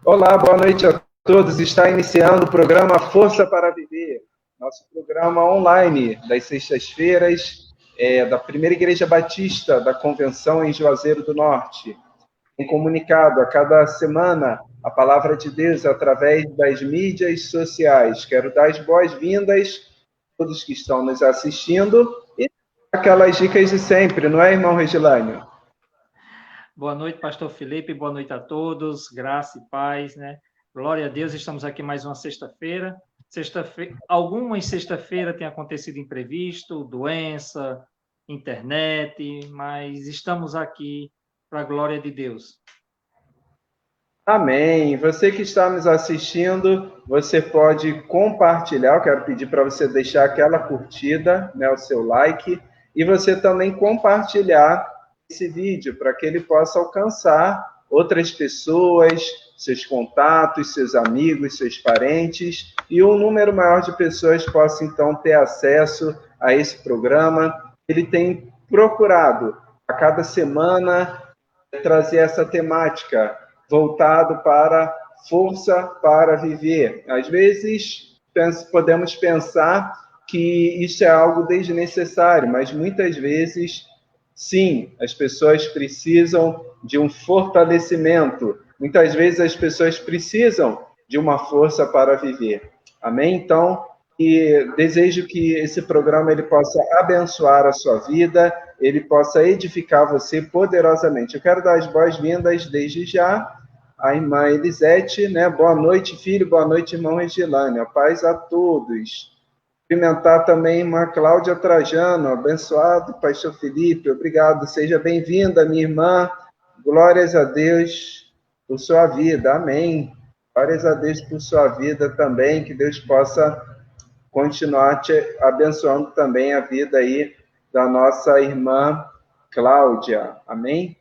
Olá, boa noite a todos. Está iniciando o programa Força para Viver, nosso programa online das sextas-feiras da Primeira Igreja Batista da Convenção em Juazeiro do Norte. Tem comunicado a cada semana a palavra de Deus através das mídias sociais. Quero dar as boas-vindas a todos que estão nos assistindo e aquelas dicas de sempre, não é, irmão Regilânio? Boa noite, pastor Felipe, boa noite a todos, graça e paz, né? Glória a Deus, estamos aqui mais uma sexta-feira. Algumas sexta-feira tem acontecido imprevisto, doença, internet, mas estamos aqui para a glória de Deus. Amém. Você que está nos assistindo, você pode compartilhar. Eu quero pedir para você deixar aquela curtida, né, o seu like, e você também compartilhar esse vídeo para que ele possa alcançar outras pessoas, seus contatos, seus amigos, seus parentes, e um número maior de pessoas possa então ter acesso a esse programa. Ele tem procurado a cada semana trazer essa temática voltado para força para viver. Às vezes, podemos pensar que isso é algo desnecessário, mas muitas vezes, sim, as pessoas precisam de um fortalecimento. Muitas vezes as pessoas precisam de uma força para viver. Amém? Então, e desejo que esse programa ele possa abençoar a sua vida, ele possa edificar você poderosamente. Eu quero dar as boas-vindas desde já à irmã Elisete, né? Boa noite, filho, boa noite, irmão Regilânio. A paz a todos. Cumprimentar também a irmã Cláudia Trajano, abençoado, pastor Felipe, obrigado. Seja bem-vinda, minha irmã. Glórias a Deus por sua vida, amém. Glórias a Deus por sua vida também, que Deus possa continuar te abençoando também a vida aí da nossa irmã Cláudia, amém?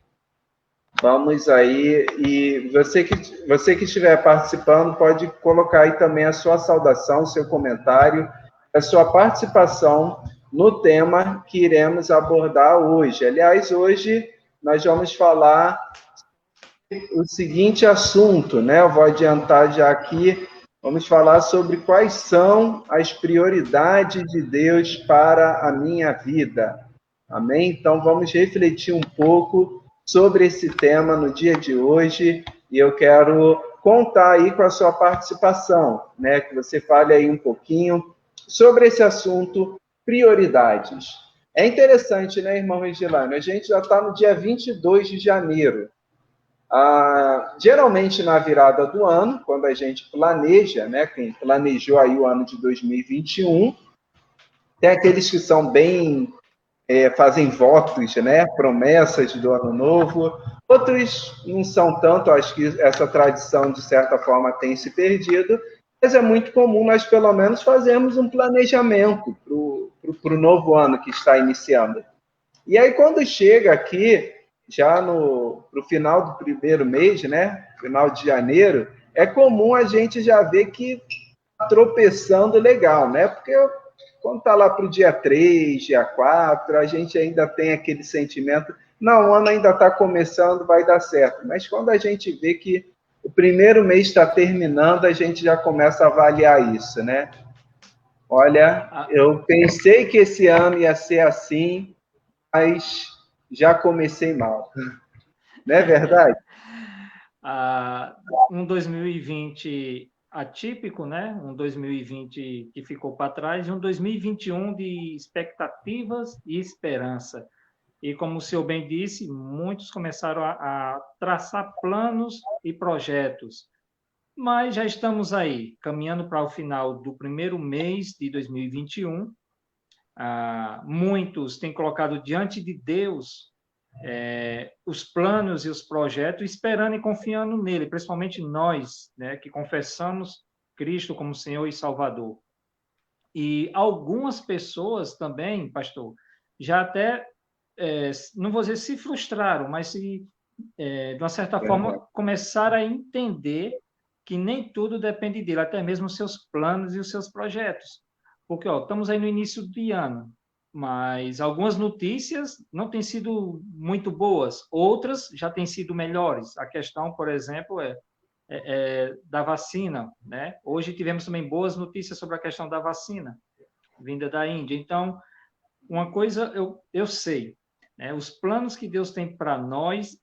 Vamos aí, e você que estiver participando, pode colocar aí também a sua saudação, o seu comentário, a sua participação no tema que iremos abordar hoje. Aliás, hoje nós vamos falar o seguinte assunto, né? Eu vou adiantar já aqui. Vamos falar sobre quais são as prioridades de Deus para a minha vida. Amém? Então, vamos refletir um pouco sobre esse tema no dia de hoje. E eu quero contar aí com a sua participação, né? Que você fale aí um pouquinho sobre esse assunto, prioridades. É interessante, né, irmão Regilano? A gente já está no dia 22 de janeiro. Geralmente na virada do ano, quando a gente planeja, né, quem planejou aí o ano de 2021, tem aqueles que são bem, fazem votos, né, promessas do ano novo, outros não são tanto, acho que essa tradição de certa forma tem se perdido, mas é muito comum nós pelo menos fazermos um planejamento para o novo ano que está iniciando. E aí quando chega aqui, já no final do primeiro mês, né? Final de janeiro, é comum a gente já ver que está tropeçando legal, né? Porque quando está lá para o dia 3, dia 4, a gente ainda tem aquele sentimento, não, o ano ainda está começando, vai dar certo. Mas quando a gente vê que o primeiro mês está terminando, a gente já começa a avaliar isso, né? Olha, eu pensei que esse ano ia ser assim, mas já comecei mal. Não é verdade? Um 2020 atípico, né? Um 2020 que ficou para trás, e um 2021 de expectativas e esperança. E como o senhor bem disse, muitos começaram a traçar planos e projetos. Mas já estamos aí, caminhando para o final do primeiro mês de 2021. Muitos têm colocado diante de Deus os planos e os projetos, esperando e confiando nele, principalmente nós, né, que confessamos Cristo como Senhor e Salvador. E algumas pessoas também, pastor, já até, não vou dizer se frustraram, mas de uma certa forma começaram a entender que nem tudo depende dele, até mesmo os seus planos e os seus projetos. Porque estamos aí no início do ano, mas algumas notícias não têm sido muito boas, outras já têm sido melhores. A questão, por exemplo, da vacina, né? Hoje tivemos também boas notícias sobre a questão da vacina, vinda da Índia. Então, uma coisa eu sei, né? Os planos que Deus tem para nós,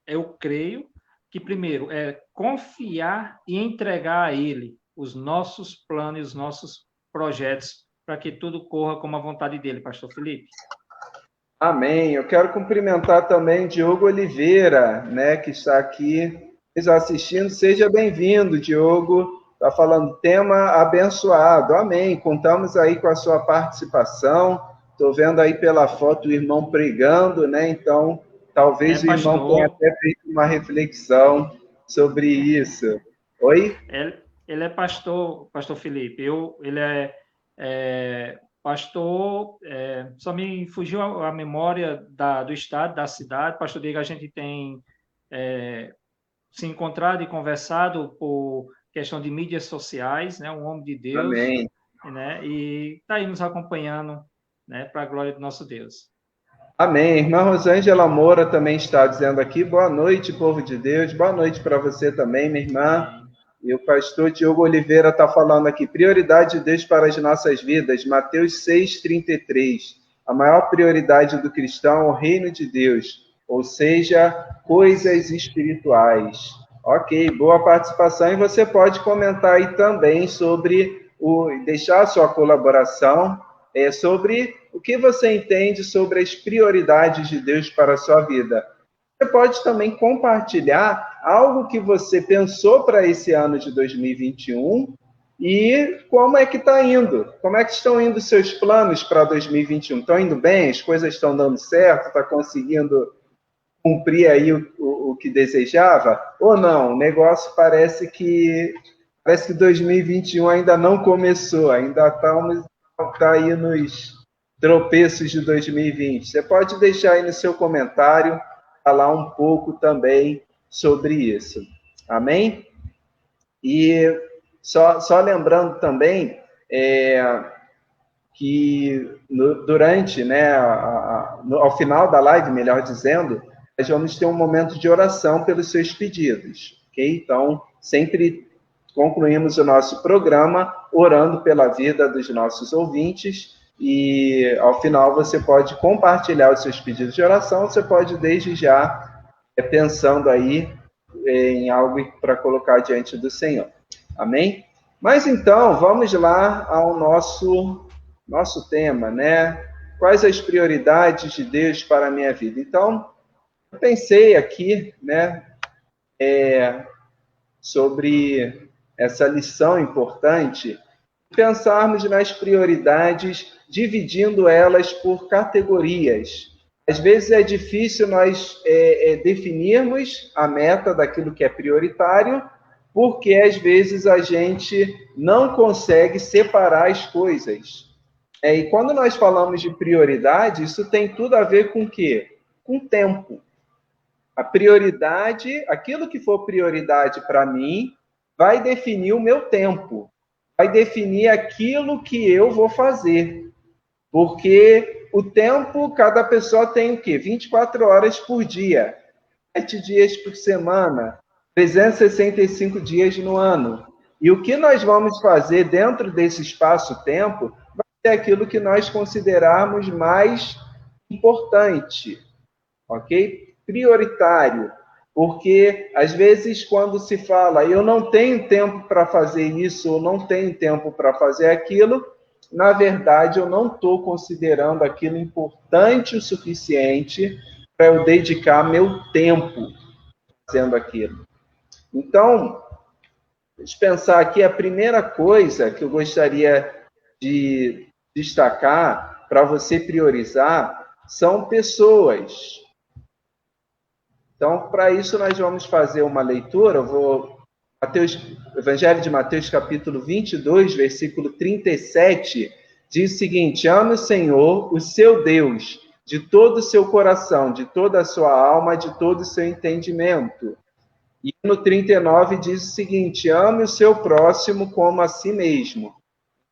eu creio que, primeiro, é confiar e entregar a Ele os nossos planos e os nossos projetos, para que tudo corra como a vontade dele, Pastor Felipe. Amém. Eu quero cumprimentar também Diogo Oliveira, né, que está aqui nos assistindo. Seja bem-vindo, Diogo. Está falando tema abençoado. Amém. Contamos aí com a sua participação. Estou vendo aí pela foto o irmão pregando, né? Então, talvez o irmão tenha até feito uma reflexão sobre isso. Oi? Ele é pastor Felipe. Ele é pastor, só me fugiu a memória do estado, da cidade. Pastor Diego, a gente tem se encontrado e conversado por questão de mídias sociais, né? Um homem de Deus. Amém. Né? E está aí nos acompanhando, né? Para a glória do nosso Deus. Amém. Irmã Rosângela Moura também está dizendo aqui, boa noite, povo de Deus. Boa noite para você também, minha irmã. Amém. E o pastor Diogo Oliveira está falando aqui, prioridade de Deus para as nossas vidas, Mateus 6,33. A maior prioridade do cristão é o reino de Deus, ou seja, coisas espirituais. Ok, boa participação. E você pode comentar aí também sobre deixar a sua colaboração sobre o que você entende sobre as prioridades de Deus para a sua vida. Você pode também compartilhar algo que você pensou para esse ano de 2021 e como é que está indo. Como é que estão indo os seus planos para 2021? Estão indo bem? As coisas estão dando certo? Está conseguindo cumprir aí o que desejava? Ou não? O negócio parece que 2021 ainda não começou, ainda está aí nos tropeços de 2020. Você pode deixar aí no seu comentário, falar um pouco também sobre isso. Amém? E só lembrando também que durante, né, ao final da live, melhor dizendo, nós vamos ter um momento de oração pelos seus pedidos, ok? Então, sempre concluímos o nosso programa orando pela vida dos nossos ouvintes e, ao final, você pode compartilhar os seus pedidos de oração, você pode, desde já, pensando aí em algo para colocar diante do Senhor. Amém? Mas, então, vamos lá ao nosso tema, né? Quais as prioridades de Deus para a minha vida? Então, eu pensei aqui, né, sobre essa lição importante, pensarmos nas prioridades, dividindo elas por categorias. Às vezes é difícil nós definirmos a meta daquilo que é prioritário, porque às vezes a gente não consegue separar as coisas. E quando nós falamos de prioridade, isso tem tudo a ver com o quê? Com tempo. A prioridade, aquilo que for prioridade para mim, vai definir o meu tempo, vai definir aquilo que eu vou fazer. Porque o tempo, cada pessoa tem o quê? 24 horas por dia, 7 dias por semana, 365 dias no ano. E o que nós vamos fazer dentro desse espaço-tempo vai ser aquilo que nós considerarmos mais importante, ok? Prioritário, porque às vezes quando se fala eu não tenho tempo para fazer isso ou não tenho tempo para fazer aquilo, na verdade eu não estou considerando aquilo importante o suficiente para eu dedicar meu tempo fazendo aquilo. Então, deixa eu pensar aqui, a primeira coisa que eu gostaria de destacar para você priorizar são pessoas. Então, para isso, nós vamos fazer uma leitura. Evangelho de Mateus, capítulo 22, versículo 37, diz o seguinte: ame o Senhor, o seu Deus, de todo o seu coração, de toda a sua alma, de todo o seu entendimento. E no 39 diz o seguinte: ame o seu próximo como a si mesmo.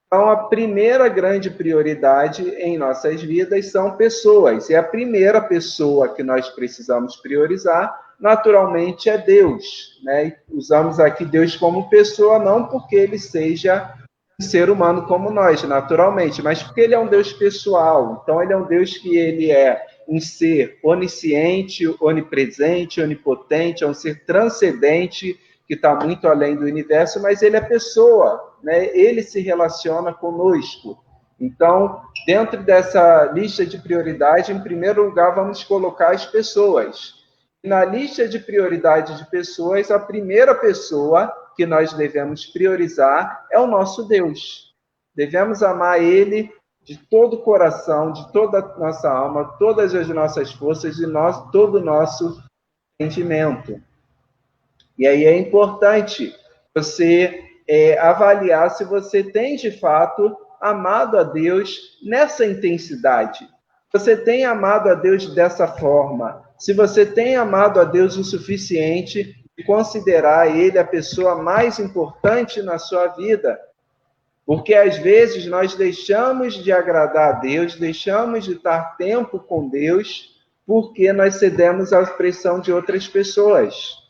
Então, a primeira grande prioridade em nossas vidas são pessoas. E a primeira pessoa que nós precisamos priorizar naturalmente é Deus, né? E usamos aqui Deus como pessoa, não porque ele seja um ser humano como nós, naturalmente, mas porque ele é um Deus pessoal. Então, ele é um Deus que ele é um ser onisciente, onipresente, onipotente, é um ser transcendente, que está muito além do universo, mas ele é pessoa, né? Ele se relaciona conosco. Então, dentro dessa lista de prioridade, em primeiro lugar, vamos colocar as pessoas. Na lista de prioridade de pessoas, a primeira pessoa que nós devemos priorizar é o nosso Deus. Devemos amar Ele de todo o coração, de toda a nossa alma, todas as nossas forças, de todo o nosso entendimento. E aí é importante você avaliar se você tem, de fato, amado a Deus nessa intensidade. Você tem amado a Deus dessa forma. Se você tem amado a Deus o suficiente de considerar Ele a pessoa mais importante na sua vida. Porque, às vezes, nós deixamos de agradar a Deus, deixamos de estar tempo com Deus, porque nós cedemos à pressão de outras pessoas.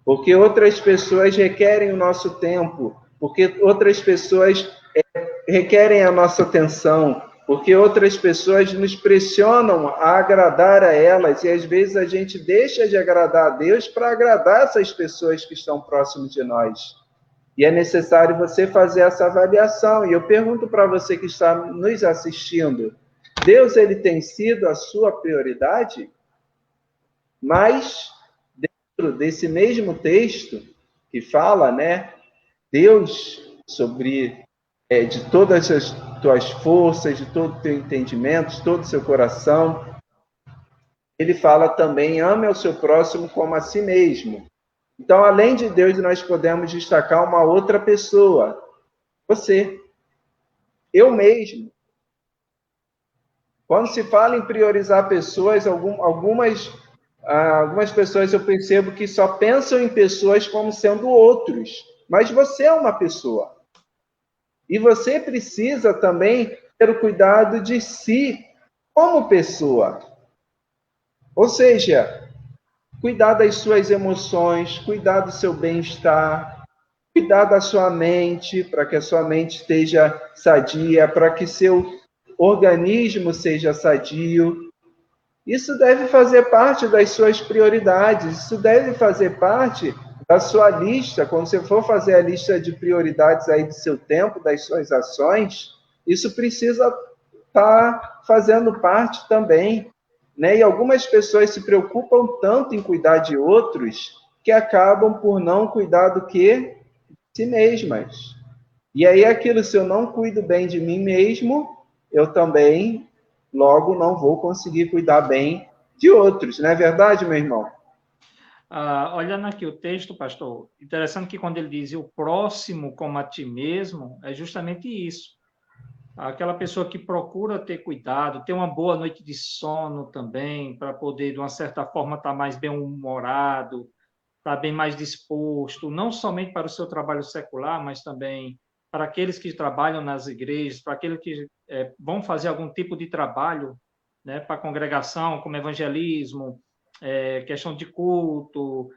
Porque outras pessoas requerem o nosso tempo, porque outras pessoas requerem a nossa atenção, porque outras pessoas nos pressionam a agradar a elas, e às vezes a gente deixa de agradar a Deus para agradar essas pessoas que estão próximas de nós. E é necessário você fazer essa avaliação. E eu pergunto para você que está nos assistindo, Deus, ele tem sido a sua prioridade? Mas dentro desse mesmo texto que fala, né, Deus sobre de todas as tuas forças, de todo o teu entendimento, de todo o seu coração, ele fala também, ame ao seu próximo como a si mesmo. Então, além de Deus, nós podemos destacar uma outra pessoa, você, eu mesmo. Quando se fala em priorizar pessoas, algumas pessoas eu percebo que só pensam em pessoas como sendo outros, mas você é uma pessoa. E você precisa também ter o cuidado de si como pessoa. Ou seja, cuidar das suas emoções, cuidar do seu bem-estar, cuidar da sua mente, para que a sua mente esteja sadia, para que seu organismo seja sadio. Isso deve fazer parte das suas prioridades, isso deve fazer parte da sua lista. Quando você for fazer a lista de prioridades aí do seu tempo, das suas ações, isso precisa estar fazendo parte também, né? E algumas pessoas se preocupam tanto em cuidar de outros que acabam por não cuidar do que? De si mesmas. E aí aquilo, se eu não cuido bem de mim mesmo, eu também logo não vou conseguir cuidar bem de outros, não é verdade, meu irmão? Olhando aqui o texto, pastor, interessante que quando ele diz o próximo como a ti mesmo, é justamente isso. Aquela pessoa que procura ter cuidado, ter uma boa noite de sono também, para poder, de uma certa forma, estar mais bem-humorado, estar bem mais disposto, não somente para o seu trabalho secular, mas também para aqueles que trabalham nas igrejas, para aqueles que vão fazer algum tipo de trabalho, né, para a congregação, como evangelismo, questão de culto,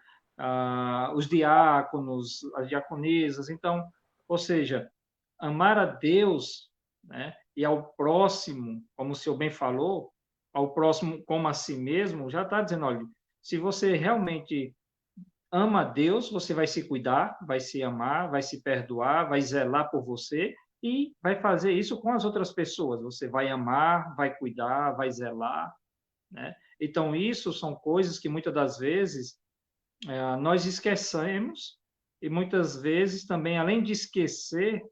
os diáconos, as diaconisas. Então, ou seja, amar a Deus, né, e ao próximo, como o senhor bem falou, ao próximo como a si mesmo, já está dizendo, olha, se você realmente ama a Deus, você vai se cuidar, vai se amar, vai se perdoar, vai zelar por você e vai fazer isso com as outras pessoas. Você vai amar, vai cuidar, vai zelar, né? Então, isso são coisas que muitas das vezes nós esquecemos e muitas vezes também, além de esquecer,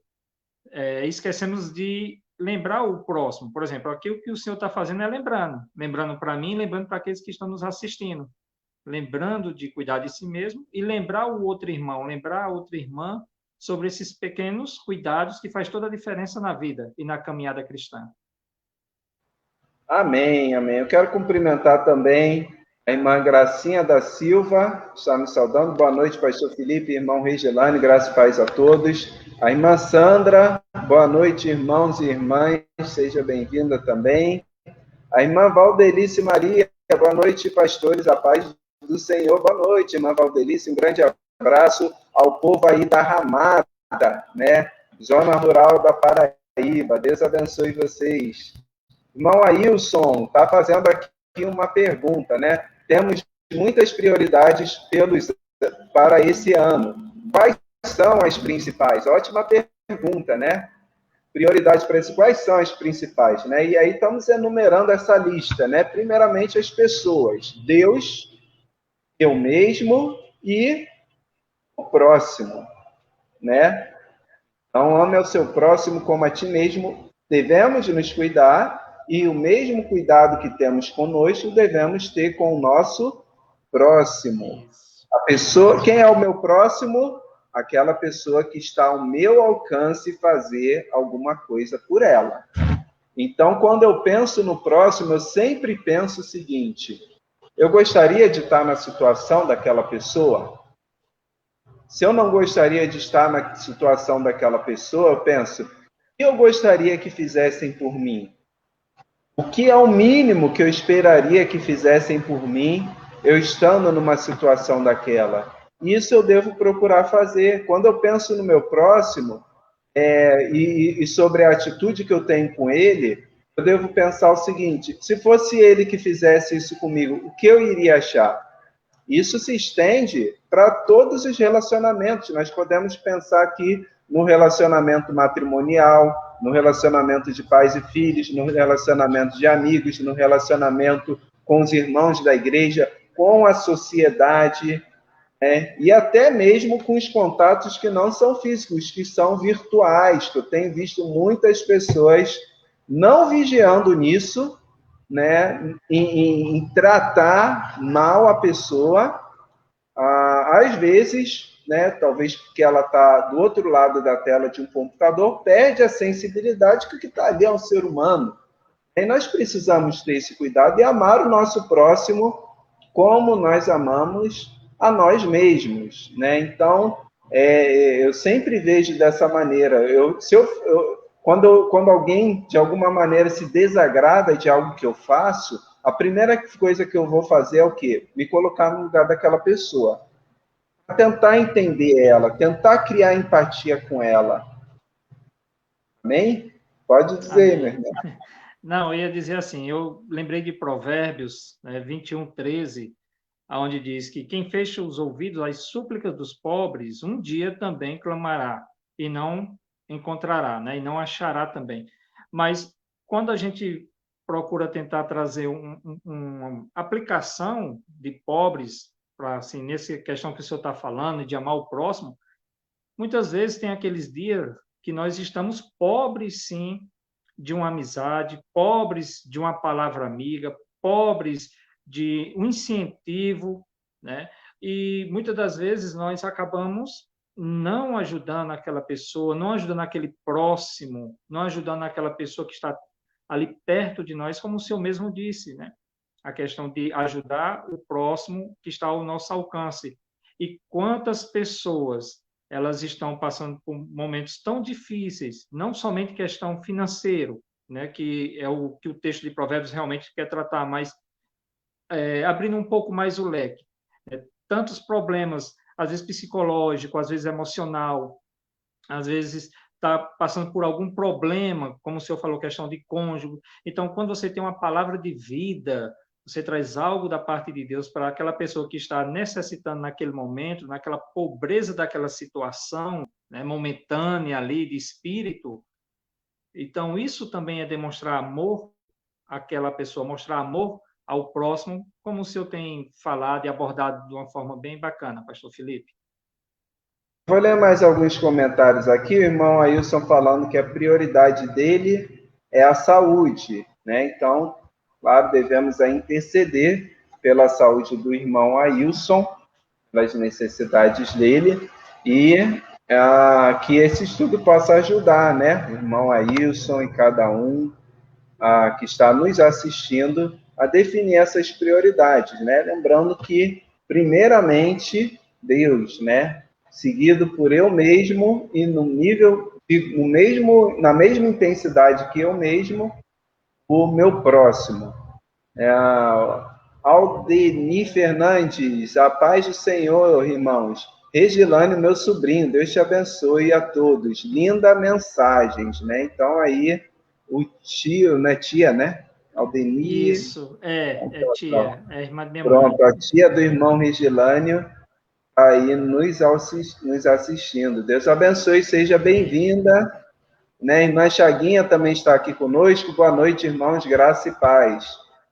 esquecemos de lembrar o próximo. Por exemplo, aqui o que o senhor está fazendo é lembrando para mim, lembrando para aqueles que estão nos assistindo, lembrando de cuidar de si mesmo e lembrar o outro irmão, lembrar a outra irmã sobre esses pequenos cuidados que faz toda a diferença na vida e na caminhada cristã. Amém, amém. Eu quero cumprimentar também a irmã Gracinha da Silva, está me saudando. Boa noite, pastor Felipe, irmão Regelane, graça e paz a todos. A irmã Sandra, boa noite, irmãos e irmãs, seja bem-vinda também. A irmã Valdelice Maria, boa noite, pastores, a paz do Senhor. Boa noite, irmã Valdelice. Um grande abraço ao povo aí da Ramada, né? Zona Rural da Paraíba. Deus abençoe vocês. Irmão Ailson está fazendo aqui uma pergunta, né? Temos muitas prioridades para esse ano. Quais são as principais? Ótima pergunta, né? Prioridades para esse, quais são as principais, né? E aí estamos enumerando essa lista, né? Primeiramente as pessoas, Deus, eu mesmo e o próximo, né? Então, ame ao seu próximo como a ti mesmo. Devemos nos cuidar e o mesmo cuidado que temos conosco devemos ter com o nosso próximo. A pessoa, quem é o meu próximo? Aquela pessoa que está ao meu alcance fazer alguma coisa por ela. Então, quando eu penso no próximo, eu sempre penso o seguinte: eu gostaria de estar na situação daquela pessoa? Se eu não gostaria de estar na situação daquela pessoa, eu penso: o que eu gostaria que fizessem por mim? O que é o mínimo que eu esperaria que fizessem por mim, eu estando numa situação daquela? Isso eu devo procurar fazer. Quando eu penso no meu próximo, e sobre a atitude que eu tenho com ele, eu devo pensar o seguinte: se fosse ele que fizesse isso comigo, o que eu iria achar? Isso se estende para todos os relacionamentos. Nós podemos pensar aqui no relacionamento matrimonial, no relacionamento de pais e filhos, no relacionamento de amigos, no relacionamento com os irmãos da igreja, com a sociedade, né? E até mesmo com os contatos que não são físicos, que são virtuais, que eu tenho visto muitas pessoas não vigiando nisso, né, em tratar mal a pessoa, às vezes, né, talvez porque ela está do outro lado da tela de um computador, perde a sensibilidade que o que está ali é um ser humano. E nós precisamos ter esse cuidado e amar o nosso próximo como nós amamos a nós mesmos, né? Então, eu sempre vejo dessa maneira. Quando alguém, de alguma maneira, se desagrada de algo que eu faço, a primeira coisa que eu vou fazer é o quê? Me colocar no lugar daquela pessoa. Tentar entender ela, tentar criar empatia com ela. Amém? Pode dizer, Amém. meu irmão. Não, eu ia dizer assim, eu lembrei de Provérbios, né, 21:13, onde diz que quem fecha os ouvidos às súplicas dos pobres, um dia também clamará e não encontrará, né? E não achará também. Mas quando a gente procura tentar trazer uma aplicação de pobres, para assim, nessa questão que o senhor está falando, de amar o próximo, muitas vezes tem aqueles dias que nós estamos pobres, sim, de uma amizade, pobres de uma palavra amiga, pobres de um incentivo, né? E muitas das vezes nós acabamos não ajudando aquela pessoa, não ajudando aquele próximo, não ajudando aquela pessoa que está ali perto de nós, como o senhor mesmo disse, né? A questão de ajudar o próximo que está ao nosso alcance. E quantas pessoas elas estão passando por momentos tão difíceis, não somente questão financeiro, né, que é o que o texto de Provérbios realmente quer tratar, mas abrindo um pouco mais o leque. Tantos problemas, às vezes psicológico, às vezes emocional, às vezes está passando por algum problema, como o senhor falou, questão de cônjuge. Então, quando você tem uma palavra de vida, você traz algo da parte de Deus para aquela pessoa que está necessitando naquele momento, naquela pobreza daquela situação, né, momentânea ali de espírito. Então, isso também é demonstrar amor àquela pessoa, mostrar amor ao próximo, como o senhor tem falado e abordado de uma forma bem bacana, pastor Felipe. Vou ler mais alguns comentários aqui. O irmão Ailson falando que a prioridade dele é a saúde, né? Então, claro, devemos interceder pela saúde do irmão Ailson, pelas necessidades dele, e que esse estudo possa ajudar, né? O irmão Ailson e cada um que está nos assistindo a definir essas prioridades, né? Lembrando que, primeiramente, Deus, né? Seguido por eu mesmo e na mesma intensidade que eu mesmo, o meu próximo. Aldeni Fernandes, a paz do Senhor, irmãos. Regilane, meu sobrinho, Deus te abençoe a todos. Linda mensagem, né? Então aí o tio, né? Tia, né? Aldeni. Isso, é tia, é irmã de minha mãe. Pronto, a tia do irmão Regilânio aí nos assistindo. Deus abençoe, seja bem-vinda. Né? Irmã Chaguinha também está aqui conosco. Boa noite, irmãos, graça e paz.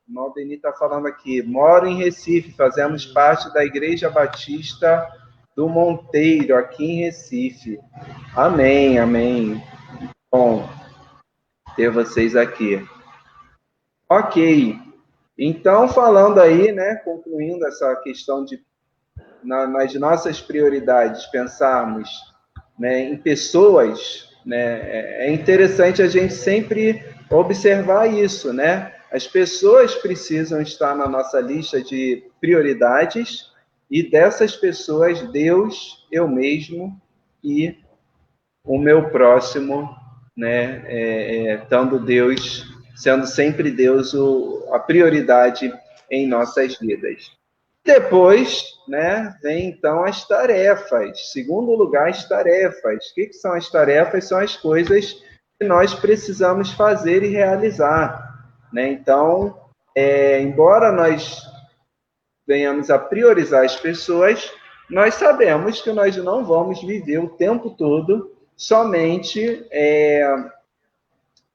O irmão Denis está falando aqui. Moro em Recife, fazemos parte da Igreja Batista do Monteiro, aqui em Recife. Amém, amém. Bom ter vocês aqui. Ok. Então, falando aí, né, concluindo essa questão de nas nossas prioridades pensarmos, né, em pessoas, né, é interessante a gente sempre observar isso, né? As pessoas precisam estar na nossa lista de prioridades e dessas pessoas, Deus, eu mesmo e o meu próximo, né, estando Deus, sendo sempre Deus a prioridade em nossas vidas. Depois, né, vem então as tarefas. Segundo lugar, as tarefas. O que são as tarefas? São as coisas que nós precisamos fazer e realizar, né? Então, embora nós venhamos a priorizar as pessoas, nós sabemos que nós não vamos viver o tempo todo somente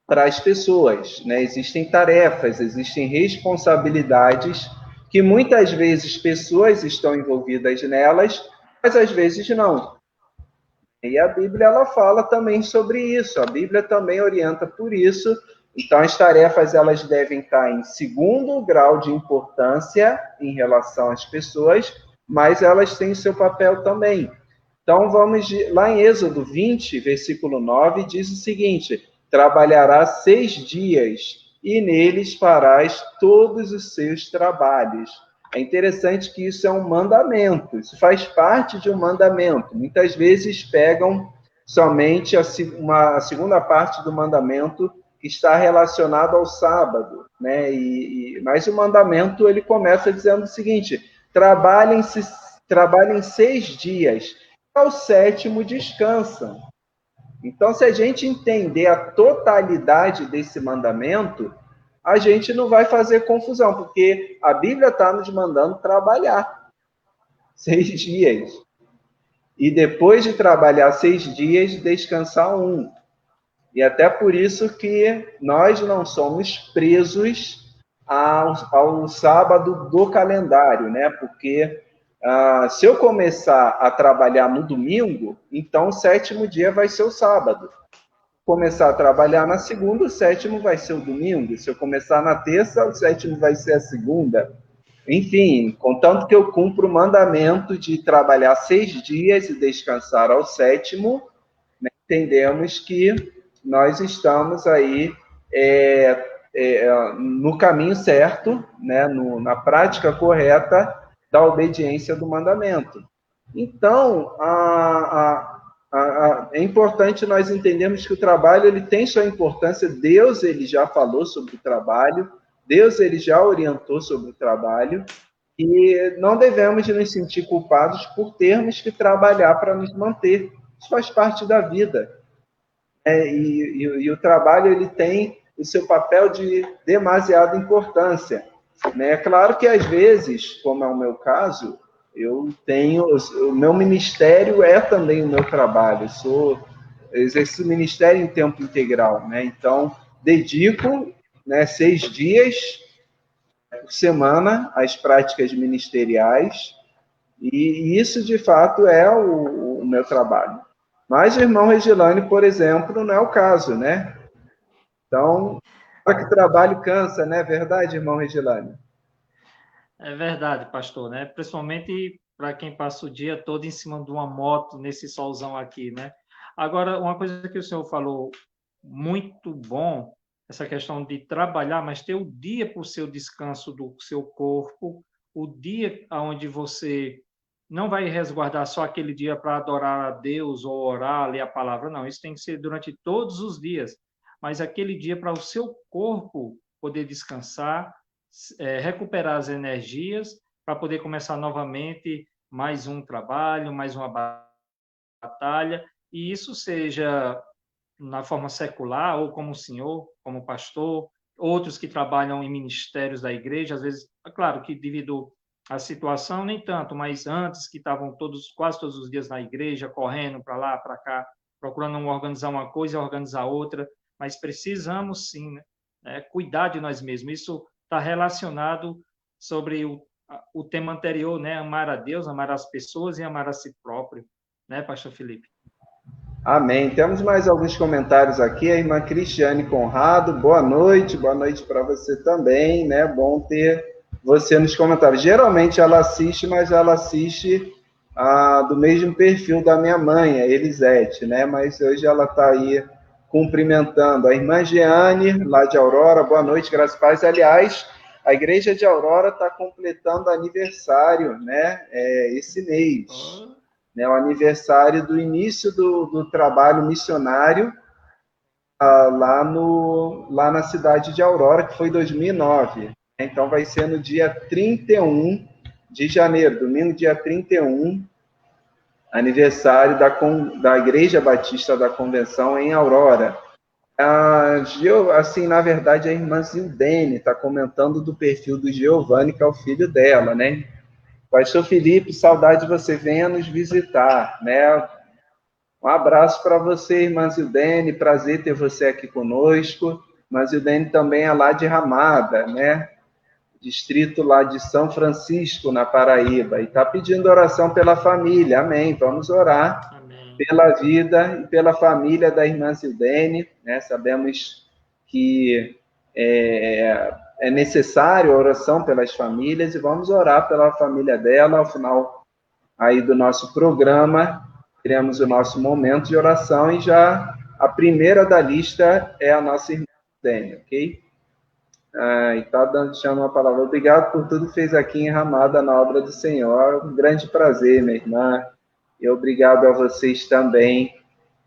para as pessoas, né? Existem tarefas, existem responsabilidades que muitas vezes pessoas estão envolvidas nelas, mas às vezes não. E a Bíblia ela fala também sobre isso. A Bíblia também orienta por isso. Então as tarefas elas devem estar em segundo grau de importância em relação às pessoas, mas elas têm seu papel também. Então vamos lá em Êxodo 20, versículo 9, diz o seguinte: trabalharás 6 dias e neles farás todos os seus trabalhos. É interessante que isso é um mandamento, isso faz parte de um mandamento. Muitas vezes pegam somente a segunda parte do mandamento que está relacionado ao sábado, né? Mas o mandamento ele começa dizendo o seguinte: trabalhem 6 dias, ao sétimo descansam. Então, se a gente entender a totalidade desse mandamento, a gente não vai fazer confusão, porque a Bíblia está nos mandando trabalhar 6 dias. E depois de trabalhar 6 dias, descansar um. E até por isso que nós não somos presos ao sábado do calendário, né? Porque se eu começar a trabalhar no domingo, então o sétimo dia vai ser o sábado. Começar a trabalhar na segunda, o sétimo vai ser o domingo. Se eu começar na terça, o sétimo vai ser a segunda. Enfim, contanto que eu cumpro o mandamento de trabalhar 6 dias e descansar ao sétimo, né, entendemos que nós estamos aí no caminho certo, né, na prática correta da obediência do mandamento. Então, é importante nós entendermos que o trabalho ele tem sua importância. Deus ele já falou sobre o trabalho, Deus ele já orientou sobre o trabalho, e não devemos nos sentir culpados por termos que trabalhar para nos manter. Isso faz parte da vida. E o trabalho ele tem o seu papel de demasiada importância. Né? É claro que às vezes, como é o meu caso, eu tenho o meu ministério é também o meu trabalho. Eu exerço o ministério em tempo integral, né? Então dedico, né, 6 dias por semana às práticas ministeriais e isso de fato é o meu trabalho. Mas o irmão Regilane, por exemplo, não é o caso, né? Então, só que trabalho cansa, né? Verdade, irmão Regilane? É verdade, pastor, né? Principalmente para quem passa o dia todo em cima de uma moto nesse solzão aqui, né? Agora, uma coisa que o senhor falou muito bom, essa questão de trabalhar, mas ter o dia para o seu descanso do seu corpo, o dia onde você não vai resguardar só aquele dia para adorar a Deus ou orar, ler a palavra, não. Isso tem que ser durante todos os dias, mas aquele dia para o seu corpo poder descansar, recuperar as energias para poder começar novamente mais um trabalho, mais uma batalha, e isso seja na forma secular, ou como senhor, como pastor, outros que trabalham em ministérios da igreja, às vezes, é claro que devido à situação, nem tanto, mas antes que estavam quase todos os dias na igreja, correndo para lá, para cá, procurando organizar uma coisa e organizar outra, mas precisamos sim, né, cuidar de nós mesmos. Isso está relacionado sobre o tema anterior, né, amar a Deus, amar as pessoas e amar a si próprio, né, Pastor Felipe? Amém. Temos mais alguns comentários aqui. A irmã Cristiane Conrado, boa noite para você também, né? Bom ter você nos comentários. Geralmente ela assiste, mas ela assiste do mesmo perfil da minha mãe, a Elisete, né? Mas hoje ela está aí cumprimentando. A irmã Jeane, lá de Aurora, boa noite, graças a Deus. Aliás, a igreja de Aurora está completando aniversário, né? Esse mês. Né, o aniversário do início do trabalho missionário lá na cidade de Aurora, que foi em 2009. Então, vai ser no dia 31 de janeiro, domingo, dia 31, aniversário da Igreja Batista da Convenção em Aurora. Assim, na verdade, a irmã Zildene está comentando do perfil do Giovanni, que é o filho dela, né? Pastor Felipe, saudade de você, venha nos visitar, né? Um abraço para você, irmã Zildene, prazer ter você aqui conosco. Irmã Zildene também é lá de Ramada, né? Distrito lá de São Francisco, na Paraíba, e está pedindo oração pela família, amém. Vamos orar pela vida e pela família da irmã Zildene, né? Sabemos que é necessário a oração pelas famílias, e vamos orar pela família dela. Ao final aí do nosso programa, teremos o nosso momento de oração, e já a primeira da lista é a nossa irmã Dênia, ok? E está deixando uma palavra. Obrigado por tudo que fez aqui em Ramada na obra do Senhor. Um grande prazer, minha irmã. E obrigado a vocês também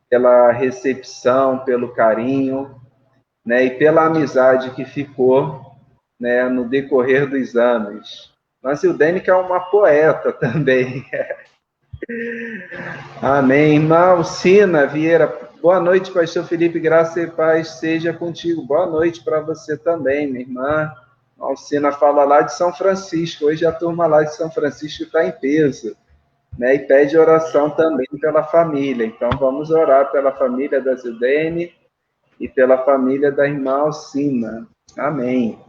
pela recepção, pelo carinho, né, e pela amizade que ficou, né, no decorrer dos anos. Mas Ildênica é uma poeta também. Amém. Irmã Alcina Vieira, boa noite, pastor Felipe, graça e paz seja contigo. Boa noite para você também, minha irmã. Alcina fala lá de São Francisco. Hoje a turma lá de São Francisco está em peso, né? E pede oração também pela família. Então, vamos orar pela família da Zildene e pela família da irmã Alcina. Amém.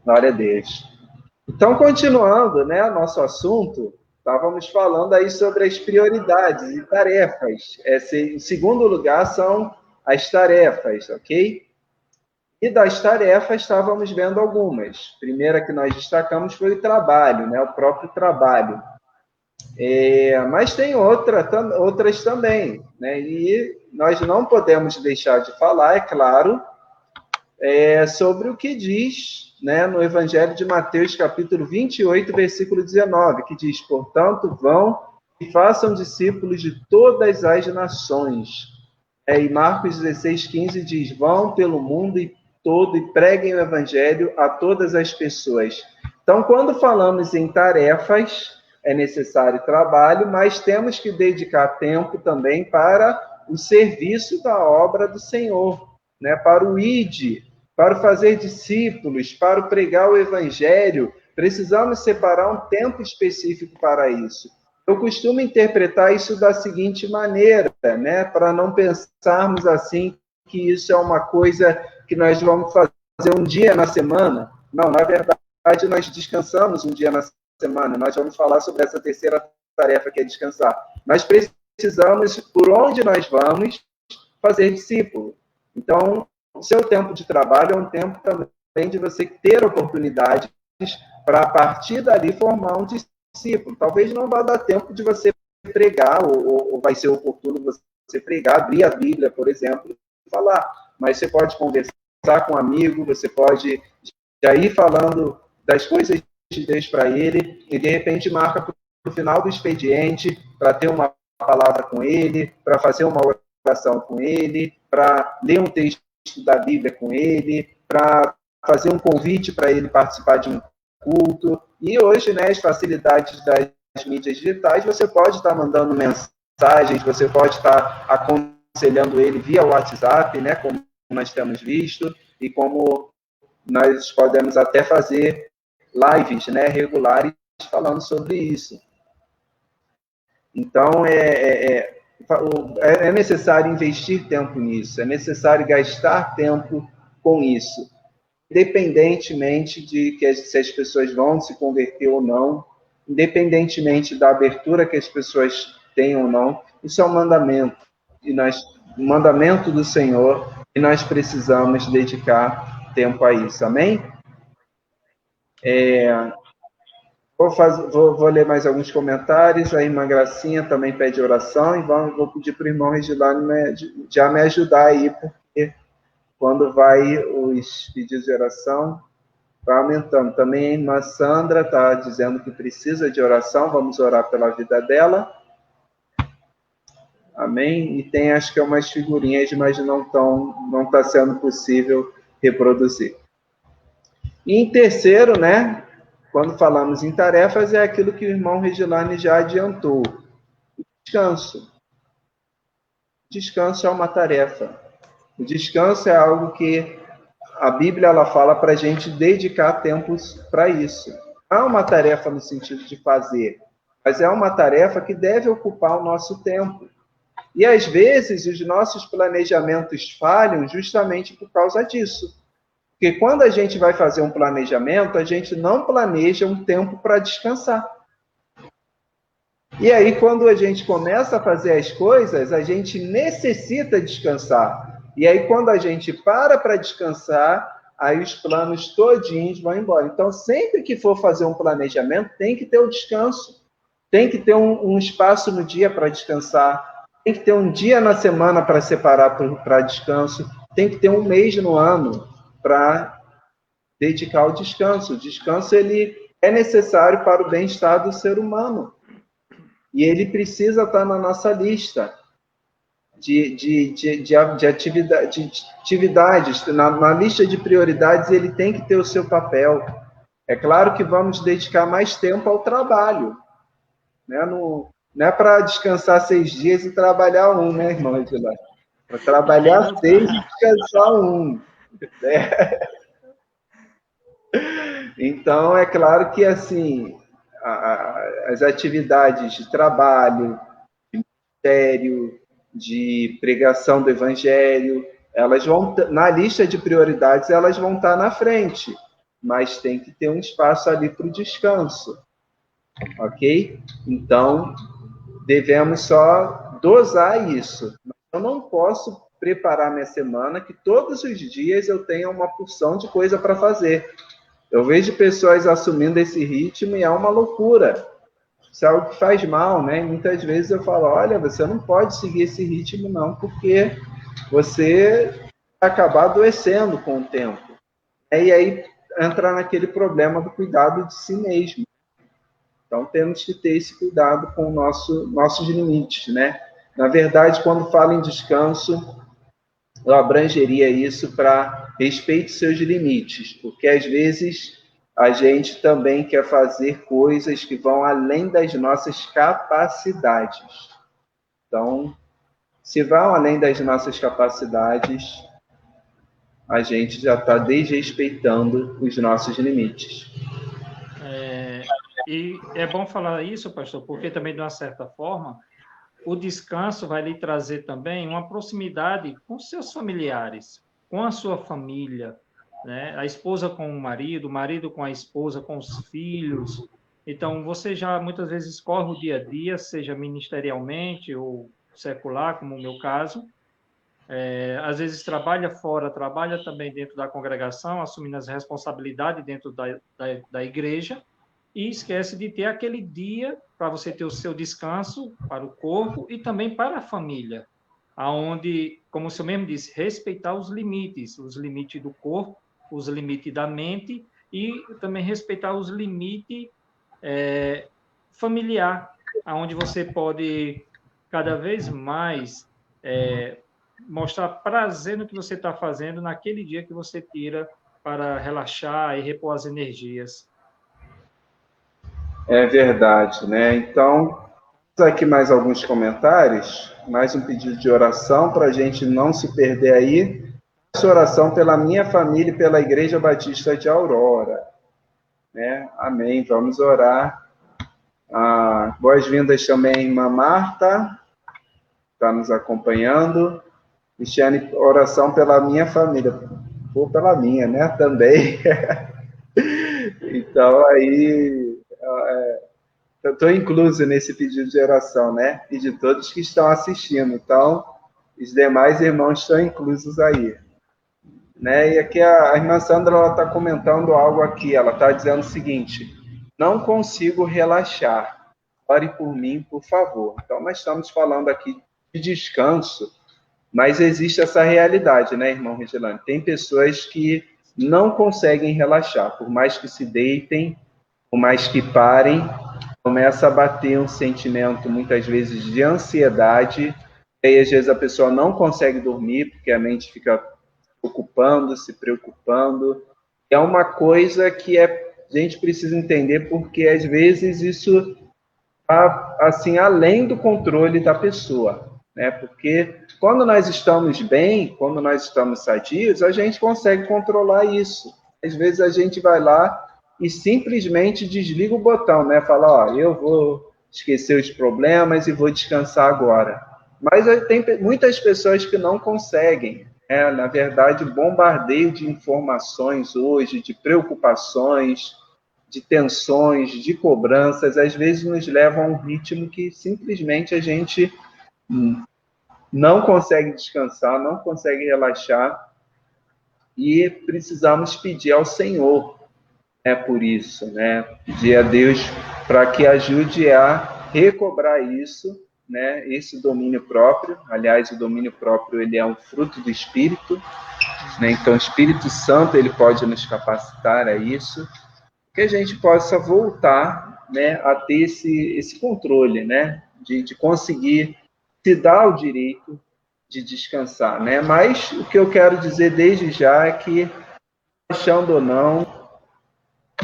Glória a Deus. Então, continuando, né, nosso assunto, estávamos falando aí sobre as prioridades e tarefas. Em segundo lugar, são as tarefas, ok? E das tarefas, estávamos vendo algumas. A primeira que nós destacamos foi o trabalho, né, o próprio trabalho. Mas tem outras também, né? E nós não podemos deixar de falar, é claro, sobre o que diz, né, no Evangelho de Mateus, capítulo 28, versículo 19, que diz: portanto, vão e façam discípulos de todas as nações. E Marcos 16, 15 diz: vão pelo mundo todo e preguem o Evangelho a todas as pessoas. Então, quando falamos em tarefas, é necessário trabalho, mas temos que dedicar tempo também para o serviço da obra do Senhor, né, para o ID, para o fazer discípulos, para o pregar o Evangelho. Precisamos separar um tempo específico para isso. Eu costumo interpretar isso da seguinte maneira, né, para não pensarmos assim que isso é uma coisa que nós vamos fazer um dia na semana. Não, na verdade, nós descansamos um dia na semana. Nós vamos falar sobre essa terceira tarefa, que é descansar. Nós precisamos, por onde nós vamos, fazer discípulo. Então, o seu tempo de trabalho é um tempo também de você ter oportunidades para, a partir dali, formar um discípulo. Talvez não vá dar tempo de você pregar, ou vai ser oportuno você pregar, abrir a Bíblia, por exemplo, e falar. Mas você pode conversar com um amigo, você pode já ir falando das coisas de Deus para ele, e de repente marca para o final do expediente, para ter uma palavra com ele, para fazer uma oração com ele, para ler um texto da Bíblia com ele, para fazer um convite para ele participar de um culto. E hoje, né, as facilidades das mídias digitais, você pode estar mandando mensagens, você pode estar aconselhando ele via WhatsApp, né, como nós temos visto, e como nós podemos até fazer lives, né, regulares falando sobre isso. Então, é necessário investir tempo nisso, é necessário gastar tempo com isso, independentemente de se as pessoas vão se converter ou não, independentemente da abertura que as pessoas têm ou não, isso é um mandamento, um mandamento do Senhor, e nós precisamos dedicar tempo a isso, amém? Vou ler mais alguns comentários. A irmã Gracinha também pede oração, e vou pedir para o irmão Regilano já me ajudar aí, porque quando vai os pedidos de oração, vai aumentando. Também a irmã Sandra está dizendo que precisa de oração, vamos orar pela vida dela. Amém? E tem, acho que, umas figurinhas, mas não está sendo possível reproduzir. E em terceiro, né, quando falamos em tarefas, é aquilo que o irmão Regilane já adiantou. O descanso. Descanso é uma tarefa. O descanso é algo que a Bíblia ela fala para a gente dedicar tempos para isso. Não é uma tarefa no sentido de fazer, mas é uma tarefa que deve ocupar o nosso tempo. E às vezes os nossos planejamentos falham justamente por causa disso. Porque quando a gente vai fazer um planejamento, a gente não planeja um tempo para descansar. E aí, quando a gente começa a fazer as coisas, a gente necessita descansar. E aí, quando a gente para descansar, aí os planos todinhos vão embora. Então, sempre que for fazer um planejamento, tem que ter o descanso. Tem que ter um espaço no dia para descansar. Tem que ter um dia na semana para separar para descanso. Tem que ter um mês no ano para dedicar ao descanso. O descanso ele é necessário para o bem-estar do ser humano. E ele precisa estar na nossa lista de atividades. Na lista de prioridades, ele tem que ter o seu papel. É claro que vamos dedicar mais tempo ao trabalho. Né? Não é para descansar 6 dias e trabalhar 1, né, irmão Edilane? Para trabalhar 6 e descansar 1. Né? Então, é claro que, assim, as atividades de trabalho, de ministério, de pregação do evangelho, elas vão, na lista de prioridades, elas vão estar na frente, mas tem que ter um espaço ali para o descanso, ok? Então, devemos só dosar isso. Eu não posso preparar minha semana que todos os dias eu tenha uma porção de coisa para fazer. Eu vejo pessoas assumindo esse ritmo e é uma loucura. Isso é algo que faz mal, né? E muitas vezes eu falo, olha, você não pode seguir esse ritmo não, porque você vai acabar adoecendo com o tempo. E aí entra naquele problema do cuidado de si mesmo. Então temos que ter esse cuidado com nossos limites, né? Na verdade, quando falo em descanso, eu abrangeria isso para respeite seus limites, porque às vezes a gente também quer fazer coisas que vão além das nossas capacidades. Então, se vão além das nossas capacidades, a gente já está desrespeitando os nossos limites. E é bom falar isso, pastor, porque também, de uma certa forma, o descanso vai lhe trazer também uma proximidade com seus familiares, com a sua família, né? A esposa com o marido com a esposa, com os filhos. Então, você já muitas vezes corre o dia a dia, seja ministerialmente ou secular, como o meu caso. Às vezes trabalha fora, trabalha também dentro da congregação, assumindo as responsabilidades dentro da igreja, e esquece de ter aquele dia para você ter o seu descanso para o corpo e também para a família, aonde, como o senhor mesmo disse, respeitar os limites do corpo, os limites da mente e também respeitar os limites familiar, aonde você pode cada vez mais mostrar prazer no que você está fazendo naquele dia que você tira para relaxar e repor as energias. É verdade, né? Então, aqui mais alguns comentários, mais um pedido de oração para a gente não se perder aí. Essa oração pela minha família e pela Igreja Batista de Aurora. Né? Amém. Vamos orar. Boas-vindas também, irmã Marta, está nos acompanhando. Cristiane, oração pela minha família. Ou pela minha, né? Também. Então, aí, eu estou incluso nesse pedido de oração, né? E de todos que estão assistindo. Então, os demais irmãos estão inclusos aí. Né? E aqui a irmã Sandra está comentando algo aqui. Ela está dizendo o seguinte: não consigo relaxar. Ore por mim, por favor. Então, nós estamos falando aqui de descanso, mas existe essa realidade, né, irmão Regilane? Tem pessoas que não conseguem relaxar, por mais que se deitem, por mais que parem, começa a bater um sentimento, muitas vezes, de ansiedade, e aí, às vezes, a pessoa não consegue dormir, porque a mente fica ocupando, se preocupando. É uma coisa que a gente precisa entender, porque, às vezes, isso está, assim, além do controle da pessoa, né? Porque quando nós estamos bem, quando nós estamos sadios, a gente consegue controlar isso. Às vezes, a gente vai lá e simplesmente desliga o botão, né? Fala, ó, eu vou esquecer os problemas e vou descansar agora. Mas tem muitas pessoas que não conseguem. Né? Na verdade, o bombardeio de informações hoje, de preocupações, de tensões, de cobranças, às vezes nos leva a um ritmo que simplesmente a gente não consegue descansar, não consegue relaxar, e precisamos pedir ao Senhor, por isso, né? Pedir a Deus para que ajude a recobrar isso, né? Esse domínio próprio. Aliás, o domínio próprio, ele é um fruto do Espírito, né? Então, o Espírito Santo, ele pode nos capacitar a isso, que a gente possa voltar, né, a ter esse controle, né? De conseguir se dar o direito de descansar, né? Mas o que eu quero dizer desde já é que, achando ou não,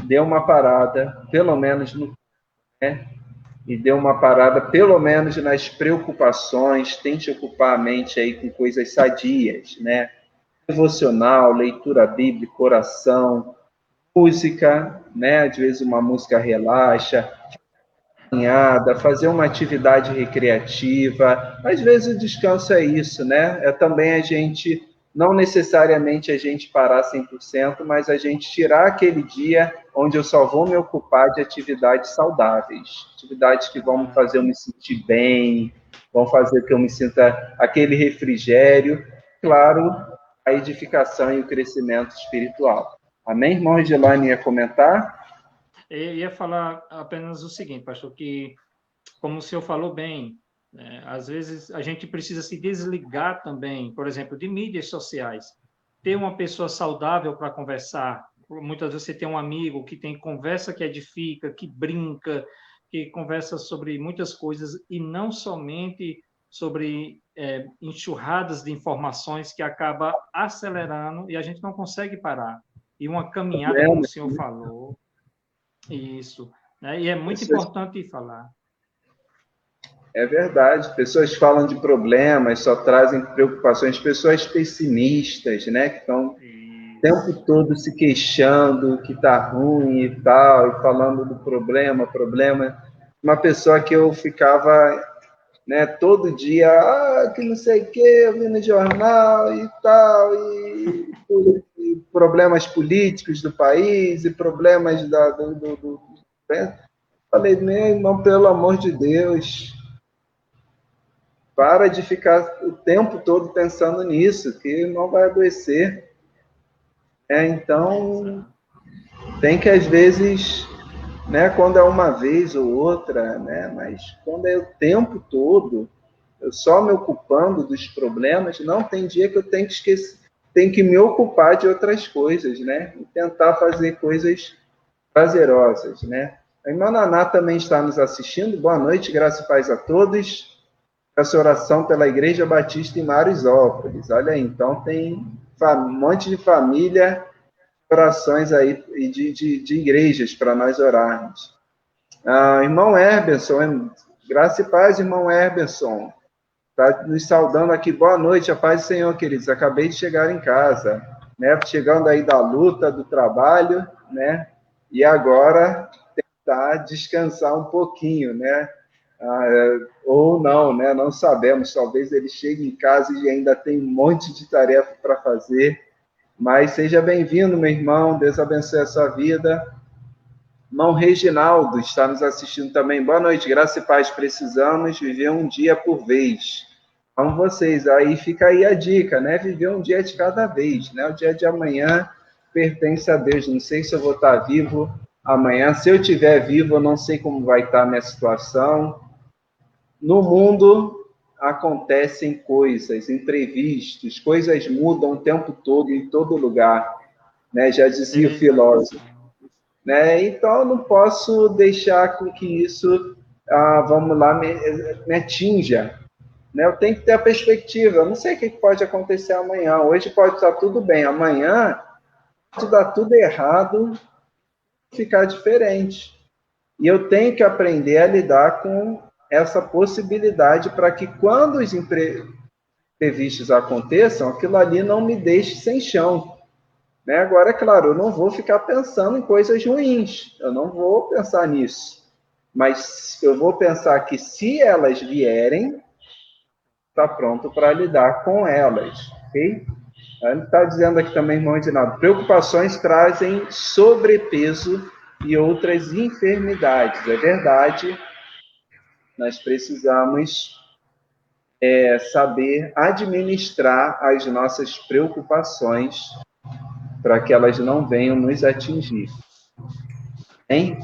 dê uma parada, pelo menos no, né? E dê uma parada, pelo menos nas preocupações, tente ocupar a mente aí com coisas sadias, né? Devocional, leitura bíblica, oração, música, né? Às vezes uma música relaxa, caminhada, fazer uma atividade recreativa. Às vezes o descanso é isso, né? É também a gente, não necessariamente a gente parar 100%, mas a gente tirar aquele dia onde eu só vou me ocupar de atividades saudáveis, atividades que vão fazer eu me sentir bem, vão fazer que eu me sinta aquele refrigério, claro, a edificação e o crescimento espiritual. Amém, irmão Angelani, ia comentar? Eu ia falar apenas o seguinte, pastor, que, como o senhor falou bem, né, às vezes a gente precisa se desligar também, por exemplo, de mídias sociais. Ter uma pessoa saudável para conversar. Muitas vezes você tem um amigo que tem conversa que edifica, que brinca, que conversa sobre muitas coisas e não somente sobre enxurradas de informações que acaba acelerando e a gente não consegue parar. E uma caminhada, como o senhor falou, isso, né? E é muito importante falar. É verdade. Pessoas falam de problemas, só trazem preocupações. Pessoas pessimistas, né? Que estão o tempo todo se queixando que está ruim e tal, e falando do problema. Uma pessoa que eu ficava, né, todo dia, que não sei o quê, eu vi no jornal e tal, e problemas políticos do país, e problemas do... Falei, meu irmão, pelo amor de Deus, para de ficar o tempo todo pensando nisso, que não vai adoecer. Então, tem que, às vezes, né, quando é uma vez ou outra, né, mas quando é o tempo todo, eu só me ocupando dos problemas, não, tem dia que eu tenho que esquecer, tenho que me ocupar de outras coisas, né, e tentar fazer coisas prazerosas, né. A irmã Naná também está nos assistindo. Boa noite, graça e paz a todos. Essa oração pela Igreja Batista em Marisópolis. Olha aí, então tem um monte de família orações aí de igrejas para nós orarmos. Irmão Herberson, graça e paz, irmão Herberson. Está nos saudando aqui. Boa noite, a paz do Senhor, queridos. Acabei de chegar em casa, né? Chegando aí da luta, do trabalho, né? E agora tentar descansar um pouquinho, né? Ou não, né? Não sabemos. Talvez ele chegue em casa e ainda tem um monte de tarefa para fazer. Mas seja bem-vindo, meu irmão. Deus abençoe a sua vida. Irmão Reginaldo está nos assistindo também. Boa noite, graça e paz. Precisamos viver um dia por vez. Vamos vocês, aí fica aí a dica, né? Viver um dia de cada vez, né? O dia de amanhã pertence a Deus. Não sei se eu vou estar vivo amanhã. Se eu estiver vivo, eu não sei como vai estar a minha situação. No mundo acontecem coisas, imprevistos, coisas mudam o tempo todo, em todo lugar, né? Já dizia o filósofo. Né? Então, eu não posso deixar com que isso, vamos lá, me atinja. Né? Eu tenho que ter a perspectiva. Eu não sei o que pode acontecer amanhã. Hoje pode estar tudo bem. Amanhã pode dar tudo errado, ficar diferente. E eu tenho que aprender a lidar com essa possibilidade para que quando os imprevistos aconteçam, aquilo ali não me deixe sem chão. Né? Agora, é claro, eu não vou ficar pensando em coisas ruins, eu não vou pensar nisso. Mas eu vou pensar que se elas vierem, está pronto para lidar com elas. Ok? Está dizendo aqui também, irmão Edinaldo, preocupações trazem sobrepeso e outras enfermidades. É verdade, nós precisamos saber administrar as nossas preocupações para que elas não venham nos atingir. Hein?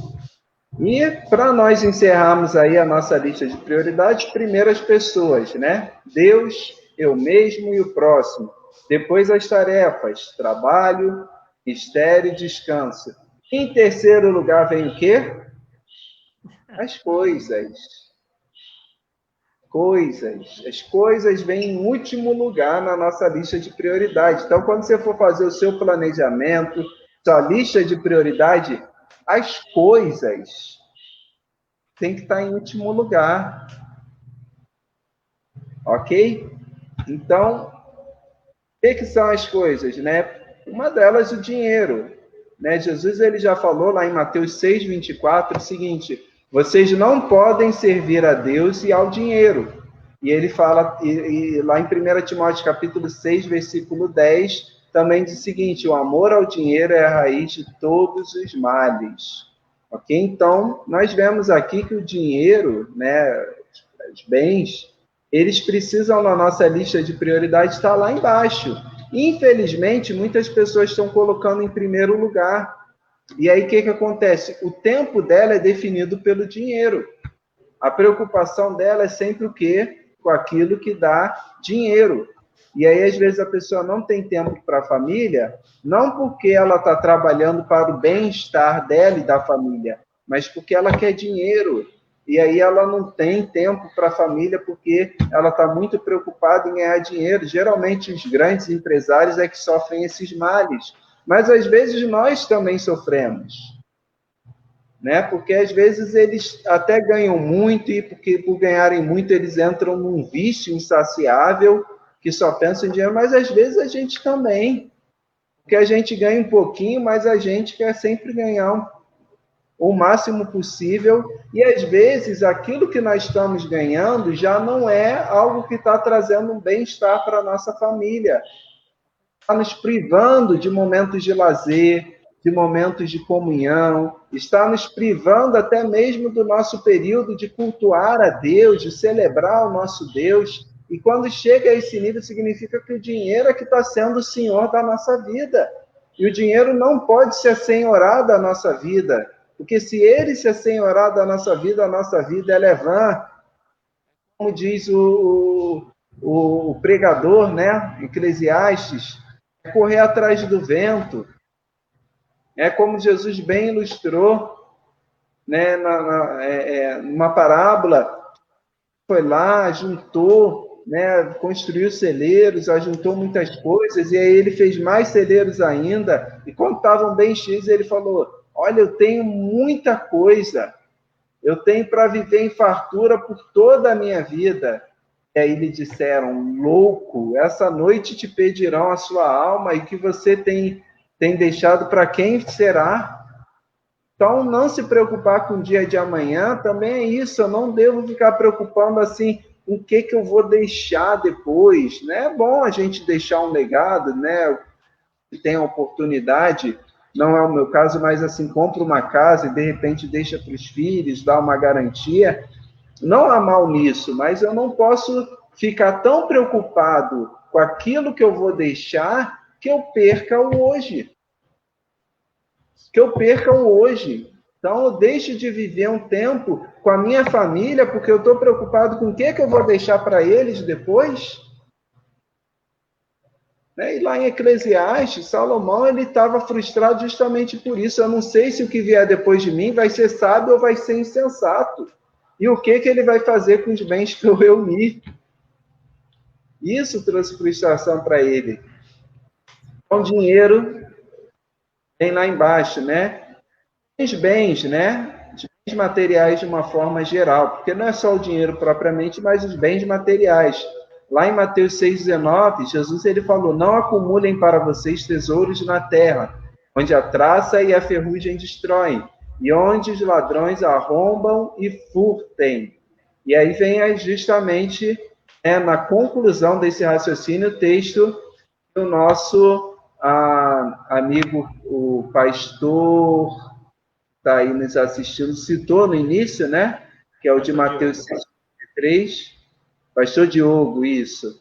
E para nós encerrarmos aí a nossa lista de prioridades, primeiro as pessoas, né? Deus, eu mesmo e o próximo. Depois as tarefas, trabalho, mistério e descanso. Em terceiro lugar vem o quê? As coisas. As coisas vêm em último lugar na nossa lista de prioridade. Então, quando você for fazer o seu planejamento, sua lista de prioridade, as coisas têm que estar em último lugar. Ok? Então, o que são as coisas, né? Uma delas, o dinheiro. Né? Jesus ele já falou lá em Mateus 6:24 o seguinte: vocês não podem servir a Deus e ao dinheiro. E ele fala, lá em 1 Timóteo capítulo 6, versículo 10, também diz o seguinte: o amor ao dinheiro é a raiz de todos os males. Ok? Então, nós vemos aqui que o dinheiro, né, os bens, eles precisam, na nossa lista de prioridades, estar lá embaixo. Infelizmente, muitas pessoas estão colocando em primeiro lugar. E aí, o que acontece? O tempo dela é definido pelo dinheiro. A preocupação dela é sempre o quê? Com aquilo que dá dinheiro. E aí, às vezes, a pessoa não tem tempo para a família, não porque ela está trabalhando para o bem-estar dela e da família, mas porque ela quer dinheiro. E aí ela não tem tempo para a família porque ela está muito preocupada em ganhar dinheiro. Geralmente, os grandes empresários é que sofrem esses males. Mas, às vezes, nós também sofremos. Né? Porque às vezes eles até ganham muito e porque por ganharem muito eles entram num vício insaciável que só pensam em dinheiro, mas às vezes a gente também, porque a gente ganha um pouquinho, mas a gente quer sempre ganhar o máximo possível e às vezes aquilo que nós estamos ganhando já não é algo que está trazendo um bem-estar para a nossa família, está nos privando de momentos de lazer, de momentos de comunhão, está nos privando até mesmo do nosso período de cultuar a Deus, de celebrar o nosso Deus. E quando chega a esse nível, significa que o dinheiro é que está sendo o senhor da nossa vida. E o dinheiro não pode se assenhorar da nossa vida, porque se ele se assenhorar da nossa vida, a nossa vida é vã. Como diz o pregador, né, Eclesiastes, é correr atrás do vento. É como Jesus bem ilustrou, né, numa parábola, foi lá, juntou né, construiu celeiros, ajuntou muitas coisas, e aí ele fez mais celeiros ainda, e quando estavam bem cheios, ele falou, olha, eu tenho muita coisa, eu tenho para viver em fartura por toda a minha vida. E aí lhe disseram, louco, essa noite te pedirão a sua alma, e que você tem deixado para quem será? Então, não se preocupar com o dia de amanhã também é isso. Eu não devo ficar preocupando assim, o que eu vou deixar depois. Né? É bom a gente deixar um legado, né? Se tem a oportunidade, não é o meu caso, mas assim, compra uma casa e de repente deixa para os filhos, dá uma garantia. Não há mal nisso, mas eu não posso ficar tão preocupado com aquilo que eu vou deixar que eu perca o hoje. Que eu perca o hoje. Então, eu deixo de viver um tempo com a minha família porque eu estou preocupado com o que eu vou deixar para eles depois. Né? E lá em Eclesiastes, Salomão ele estava frustrado justamente por isso. Eu não sei se o que vier depois de mim vai ser sábio ou vai ser insensato. E o que ele vai fazer com os bens que eu reuni. Isso trouxe frustração para ele. Então, dinheiro tem lá embaixo, né? Os bens, né? Os bens materiais de uma forma geral, porque não é só o dinheiro propriamente, mas os bens materiais. Lá em Mateus 6,19, Jesus ele falou: não acumulem para vocês tesouros na terra, onde a traça e a ferrugem destroem, e onde os ladrões arrombam e furtem. E aí vem justamente na conclusão desse raciocínio o texto do nosso amigo, o pastor está aí nos assistindo, citou no início, né? Que é o de Mateus 6,33. Pastor Diogo, isso.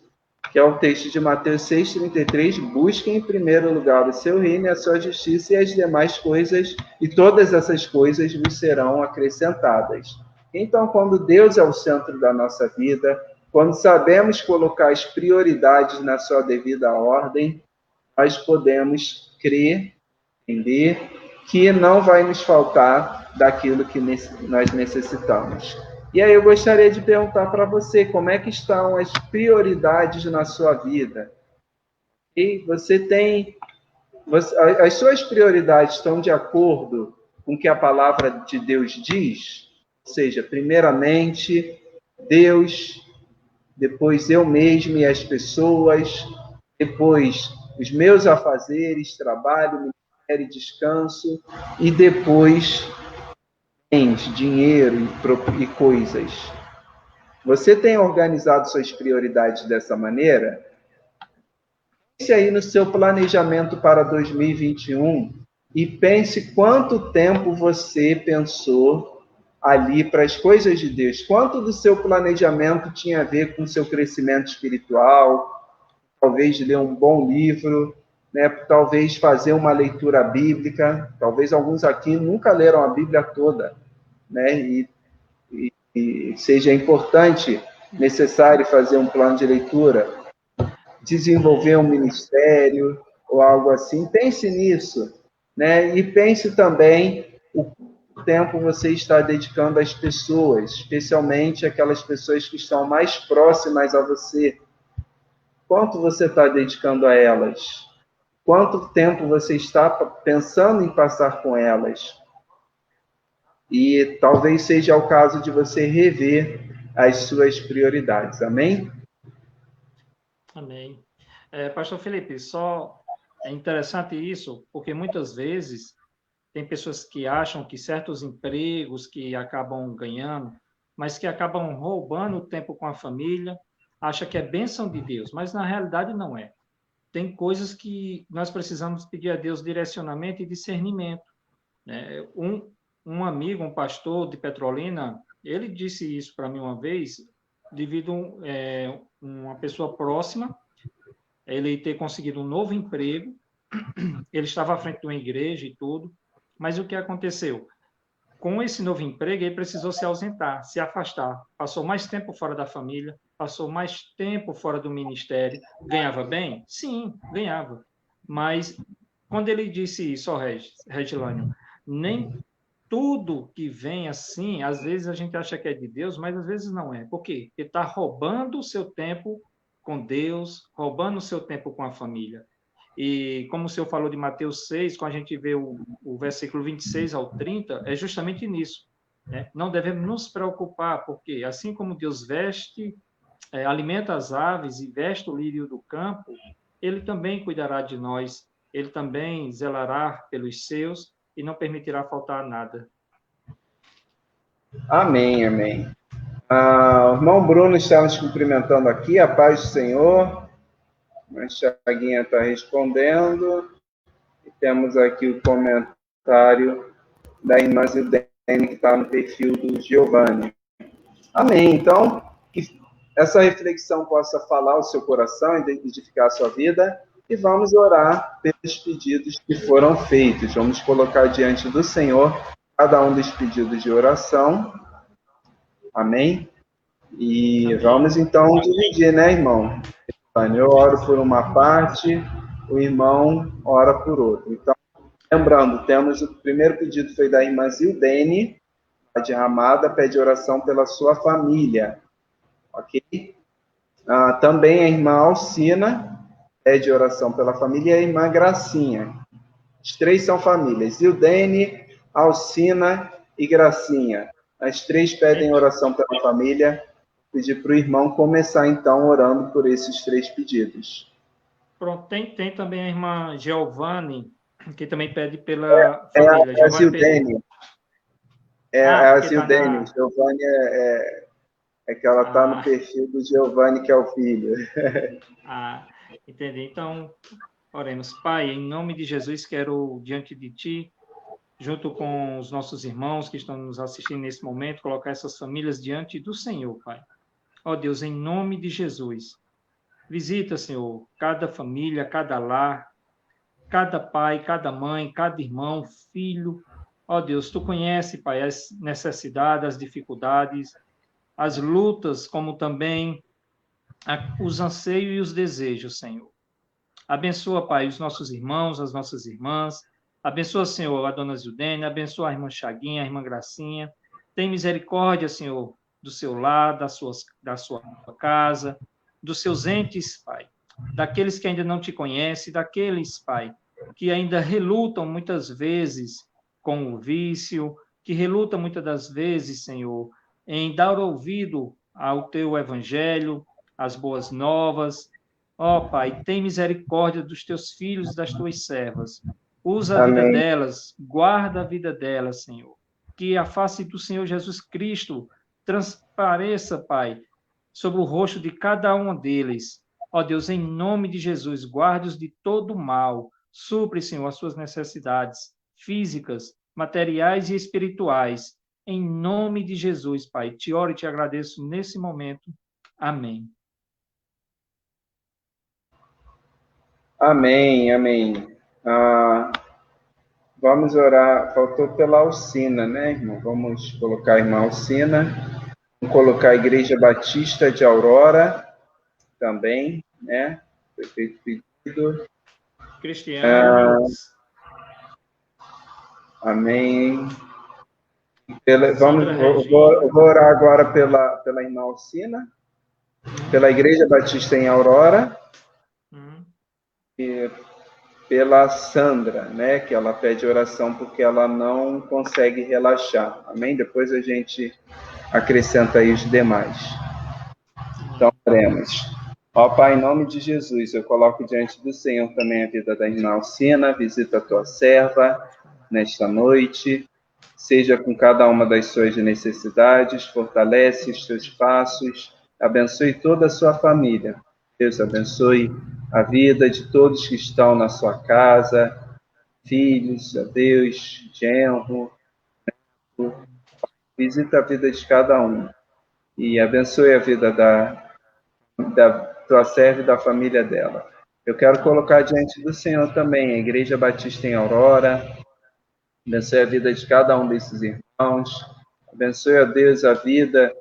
Que é o texto de Mateus 6,33. Busquem em primeiro lugar o seu reino e a sua justiça, e as demais coisas, e todas essas coisas vos serão acrescentadas. Então, quando Deus é o centro da nossa vida, quando sabemos colocar as prioridades na sua devida ordem, nós podemos crer, entender que não vai nos faltar daquilo que nós necessitamos. E aí eu gostaria de perguntar para você, como é que estão as prioridades na sua vida? E você tem... as suas prioridades estão de acordo com o que a palavra de Deus diz? Ou seja, primeiramente, Deus, depois eu mesmo e as pessoas, depois os meus afazeres, trabalho, ministério, descanso, e depois bens, dinheiro e coisas. Você tem organizado suas prioridades dessa maneira? Pense aí no seu planejamento para 2021 e pense quanto tempo você pensou ali para as coisas de Deus. Quanto do seu planejamento tinha a ver com o seu crescimento espiritual, talvez ler um bom livro, né? Talvez fazer uma leitura bíblica. Talvez alguns aqui nunca leram a Bíblia toda, né? E seja importante, necessário fazer um plano de leitura, desenvolver um ministério ou algo assim. Pense nisso, né? E pense também o tempo você está dedicando às pessoas, especialmente aquelas pessoas que estão mais próximas a você. Quanto você está dedicando a elas? Quanto tempo você está pensando em passar com elas? E talvez seja o caso de você rever as suas prioridades. Amém? Amém. Pastor Felipe, só é interessante isso, porque muitas vezes tem pessoas que acham que certos empregos que acabam ganhando, mas que acabam roubando o tempo com a família, acha que é bênção de Deus, mas na realidade não é. Tem coisas que nós precisamos pedir a Deus direcionamento e discernimento. Né? Um amigo, um pastor de Petrolina, ele disse isso para mim uma vez, devido uma pessoa próxima, ele ter conseguido um novo emprego, ele estava à frente de uma igreja e tudo, mas o que aconteceu? Com esse novo emprego, ele precisou se ausentar, se afastar, passou mais tempo fora da família, passou mais tempo fora do ministério. Ganhava bem? Sim, ganhava. Mas quando ele disse isso, Regilânio, nem tudo que vem assim, às vezes a gente acha que é de Deus, mas às vezes não é. Por quê? Porque está roubando o seu tempo com Deus, roubando o seu tempo com a família. E como o senhor falou de Mateus 6, quando a gente vê o versículo 26 ao 30, é justamente nisso. Né? Não devemos nos preocupar, porque assim como Deus alimenta as aves e veste o lírio do campo, ele também cuidará de nós, ele também zelará pelos seus e não permitirá faltar nada. Amém, amém. O irmão Bruno está nos cumprimentando aqui, a paz do Senhor. A Chaguinha está respondendo. E temos aqui o comentário da irmã Zildene, que está no perfil do Giovanni. Amém. Então, que essa reflexão possa falar o seu coração, identificar a sua vida, e vamos orar pelos pedidos que foram feitos. Vamos colocar diante do Senhor cada um dos pedidos de oração. Amém? E amém. Vamos então dividir, né, irmão? Eu oro por uma parte, o irmão ora por outra. Então, lembrando, temos o primeiro pedido foi da irmã Zildene, de Ramada, pede oração pela sua família. Ok? Também a irmã Alcina pede oração pela família e a irmã Gracinha. As três são famílias, Zildene, Alcina e Gracinha. As três pedem oração pela família. Vou pedir para o irmão começar, então, orando por esses três pedidos. Pronto, tem também a irmã Giovanni, que também pede pela família. É a Zildene. A Zildene. Tá Giovanni é que ela está no perfil do Giovanni, que é o filho. Entendi. Então, oremos. Pai, em nome de Jesus, quero diante de Ti, junto com os nossos irmãos que estão nos assistindo nesse momento, colocar essas famílias diante do Senhor, Pai. Ó Deus, em nome de Jesus, visita, Senhor, cada família, cada lar, cada pai, cada mãe, cada irmão, filho. Ó Deus, Tu conhece, Pai, as necessidades, as dificuldades, as lutas, como também os anseios e os desejos, Senhor. Abençoa, Pai, os nossos irmãos, as nossas irmãs. Abençoa, Senhor, a dona Zildene. Abençoa a irmã Chaguinha, a irmã Gracinha. Tem misericórdia, Senhor, do seu lar, da sua casa, dos seus entes, Pai. Daqueles que ainda não Te conhecem, daqueles, Pai, que ainda relutam muitas vezes com o vício, que relutam muitas das vezes, Senhor, em dar ouvido ao Teu evangelho, às boas novas. Ó, Pai, tem misericórdia dos Teus filhos e das Tuas servas. Usa a vida delas, guarda a vida delas, Senhor. Que a face do Senhor Jesus Cristo transpareça, Pai, sobre o rosto de cada um deles. Ó Deus, em nome de Jesus, guarde-os de todo mal. Supre, Senhor, as suas necessidades físicas, materiais e espirituais. Em nome de Jesus, Pai, Te oro e Te agradeço nesse momento. Amém. Amém, amém. Vamos orar, faltou pela Alcina, né, irmão? Vamos colocar a irmã Alcina. Vamos colocar a Igreja Batista de Aurora também, né? Foi feito pedido. Cristiano. Amém. Vou orar agora pela irmã Alcina, pela Igreja Batista em Aurora, e pela Sandra, né, que ela pede oração porque ela não consegue relaxar. Amém? Depois a gente acrescenta aí os demais. Então, oremos. Ó Pai, em nome de Jesus, eu coloco diante do Senhor também a vida da irmã Alcina, visita a tua serva nesta noite, seja com cada uma das suas necessidades, fortalece os teus passos, abençoe toda a sua família. Deus abençoe a vida de todos que estão na sua casa, filhos, a Deus, genro, visita a vida de cada um e abençoe a vida da tua serva e da família dela. Eu quero colocar diante do Senhor também a Igreja Batista em Aurora, abençoe a vida de cada um desses irmãos, abençoe, ó Deus, a vida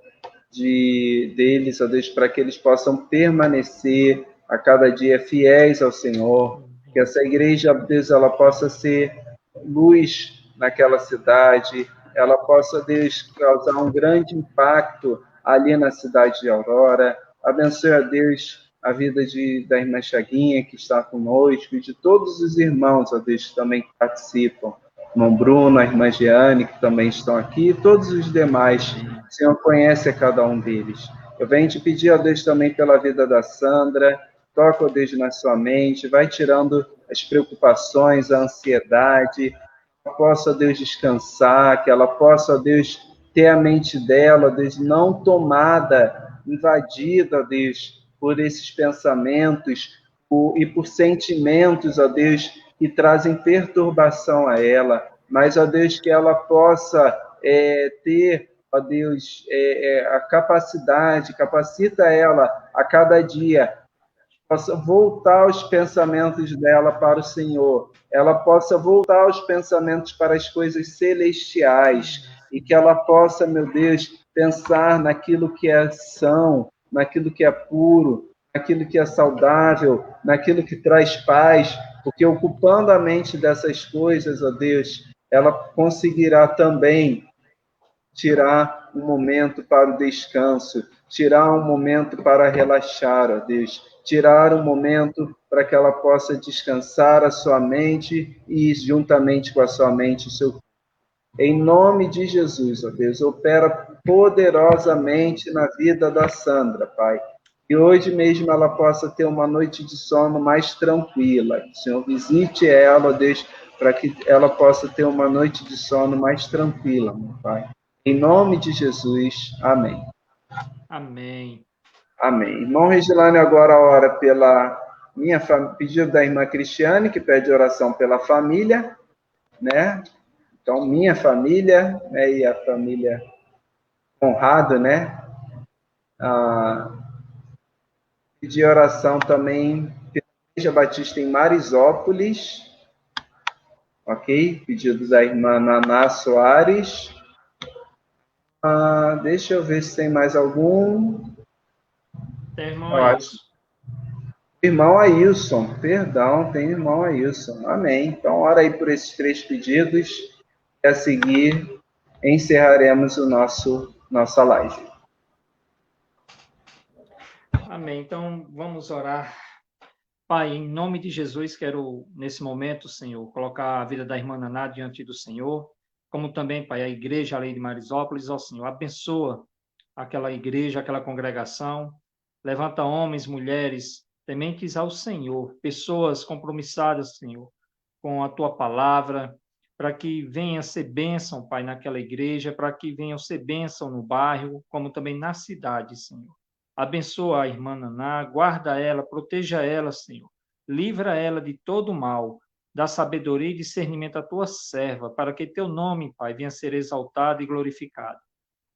deles, ó Deus, para que eles possam permanecer a cada dia fiéis ao Senhor, que essa igreja, Deus, ela possa ser luz naquela cidade, ela possa, Deus, causar um grande impacto ali na cidade de Aurora. Abençoe, a Deus, a vida da irmã Chaguinha, que está conosco, e de todos os irmãos, ó Deus, que também participam. Irmão Bruno, a irmã Jeane, que também estão aqui, e todos os demais. O Senhor conhece a cada um deles. Eu venho te pedir, ó Deus, também pela vida da Sandra. Toca, ó Deus, na sua mente, vai tirando as preocupações, a ansiedade, que ela possa, ó Deus, descansar, que ela possa, ó Deus, ter a mente dela, ó Deus, não tomada, invadida, ó Deus, por esses pensamentos e por sentimentos, ó Deus, que trazem perturbação a ela, mas, ó Deus, que ela possa ter, ó Deus, a capacidade, capacita ela a cada dia, possa voltar os pensamentos dela para o Senhor, ela possa voltar os pensamentos para as coisas celestiais, e que ela possa, meu Deus, pensar naquilo que é são, naquilo que é puro, naquilo que é saudável, naquilo que traz paz, porque ocupando a mente dessas coisas, ó Deus, ela conseguirá também tirar um momento para o descanso, tirar um momento para relaxar, ó Deus, tirar um momento para que ela possa descansar a sua mente e juntamente com a sua mente o seu corpo. Em nome de Jesus, ó Deus, opera poderosamente na vida da Sandra, Pai. Que hoje mesmo ela possa ter uma noite de sono mais tranquila. Que o Senhor visite ela, ó Deus, para que ela possa ter uma noite de sono mais tranquila, meu Pai. Em nome de Jesus, amém. Amém. Amém. Irmão Regilane, agora ora pela pedido da irmã Cristiane, que pede oração pela família, né? Então, minha família, né? E a família Conrado, né? Pedir oração também pela Igreja Batista em Marisópolis, ok? Pedido da irmã Naná Soares. Deixa eu ver se tem mais algum. Tem irmão Ailson. Irmão Ailson, perdão, tem irmão Ailson. Amém. Então, ora aí por esses 3 pedidos e a seguir encerraremos nossa live. Amém. Então, vamos orar. Pai, em nome de Jesus, quero, nesse momento, Senhor, colocar a vida da irmã Naná diante do Senhor, como também, Pai, a igreja, além de Marisópolis, ó Senhor, abençoa aquela igreja, aquela congregação, levanta homens, mulheres, tementes ao Senhor, pessoas compromissadas, Senhor, com a Tua palavra, para que venha ser bênção, Pai, naquela igreja, para que venha ser bênção no bairro, como também na cidade, Senhor. Abençoa a irmã Naná, guarda ela, proteja ela, Senhor. Livra ela de todo mal, dá sabedoria e discernimento à tua serva, para que teu nome, Pai, venha ser exaltado e glorificado.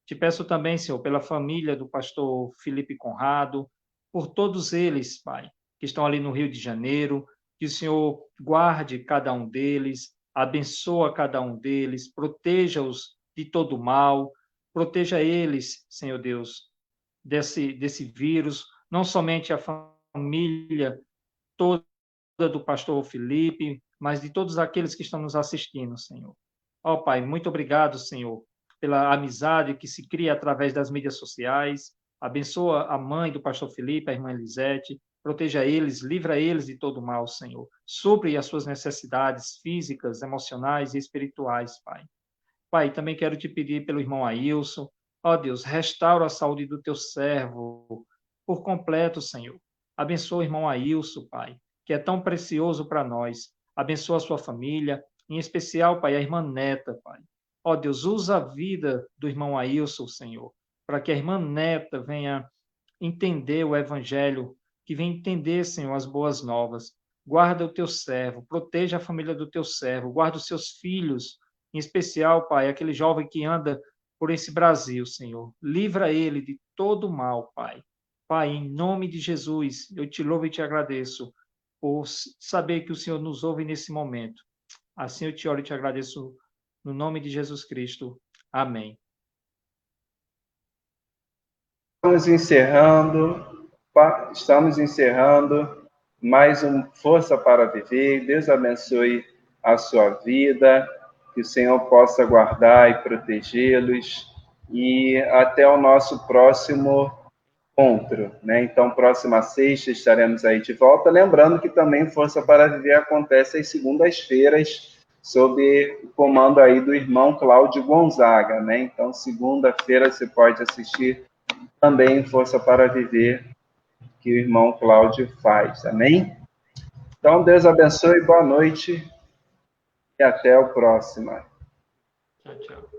Te peço também, Senhor, pela família do pastor Felipe Conrado, por todos eles, Pai, que estão ali no Rio de Janeiro, que o Senhor guarde cada um deles, abençoa cada um deles, proteja-os de todo mal, proteja eles, Senhor Deus, desse vírus, não somente a família toda do pastor Felipe, mas de todos aqueles que estão nos assistindo, Senhor. Ó Pai, muito obrigado, Senhor, pela amizade que se cria através das mídias sociais. Abençoa a mãe do pastor Felipe, a irmã Elisete, proteja eles, livra eles de todo mal, Senhor. Supre as suas necessidades físicas, emocionais e espirituais, Pai. Pai, também quero te pedir pelo irmão Ailson. Ó Deus, restaura a saúde do teu servo por completo, Senhor. Abençoa o irmão Ailson, Pai, que é tão precioso para nós. Abençoa a sua família, em especial, Pai, a irmã Neta, Pai. Ó Deus, usa a vida do irmão Ailson, Senhor, para que a irmã Neta venha entender o evangelho, que venha entender, Senhor, as boas novas. Guarda o teu servo, proteja a família do teu servo, guarda os seus filhos, em especial, Pai, aquele jovem que anda por esse Brasil, Senhor. Livra ele de todo mal, Pai. Pai, em nome de Jesus, eu te louvo e te agradeço por saber que o Senhor nos ouve nesse momento. Assim eu te oro e te agradeço no nome de Jesus Cristo. Amém. Estamos encerrando mais um Força para Viver. Deus abençoe a sua vida. que o Senhor possa guardar e protegê-los, e até o nosso próximo encontro, né? Então, próxima sexta estaremos aí de volta, lembrando que também Força para Viver acontece às segundas-feiras, sob o comando aí do irmão Cláudio Gonzaga, né? Então, segunda-feira você pode assistir também Força para Viver, que o irmão Cláudio faz, amém? Então, Deus abençoe, boa noite e até o próximo. Tchau, tchau.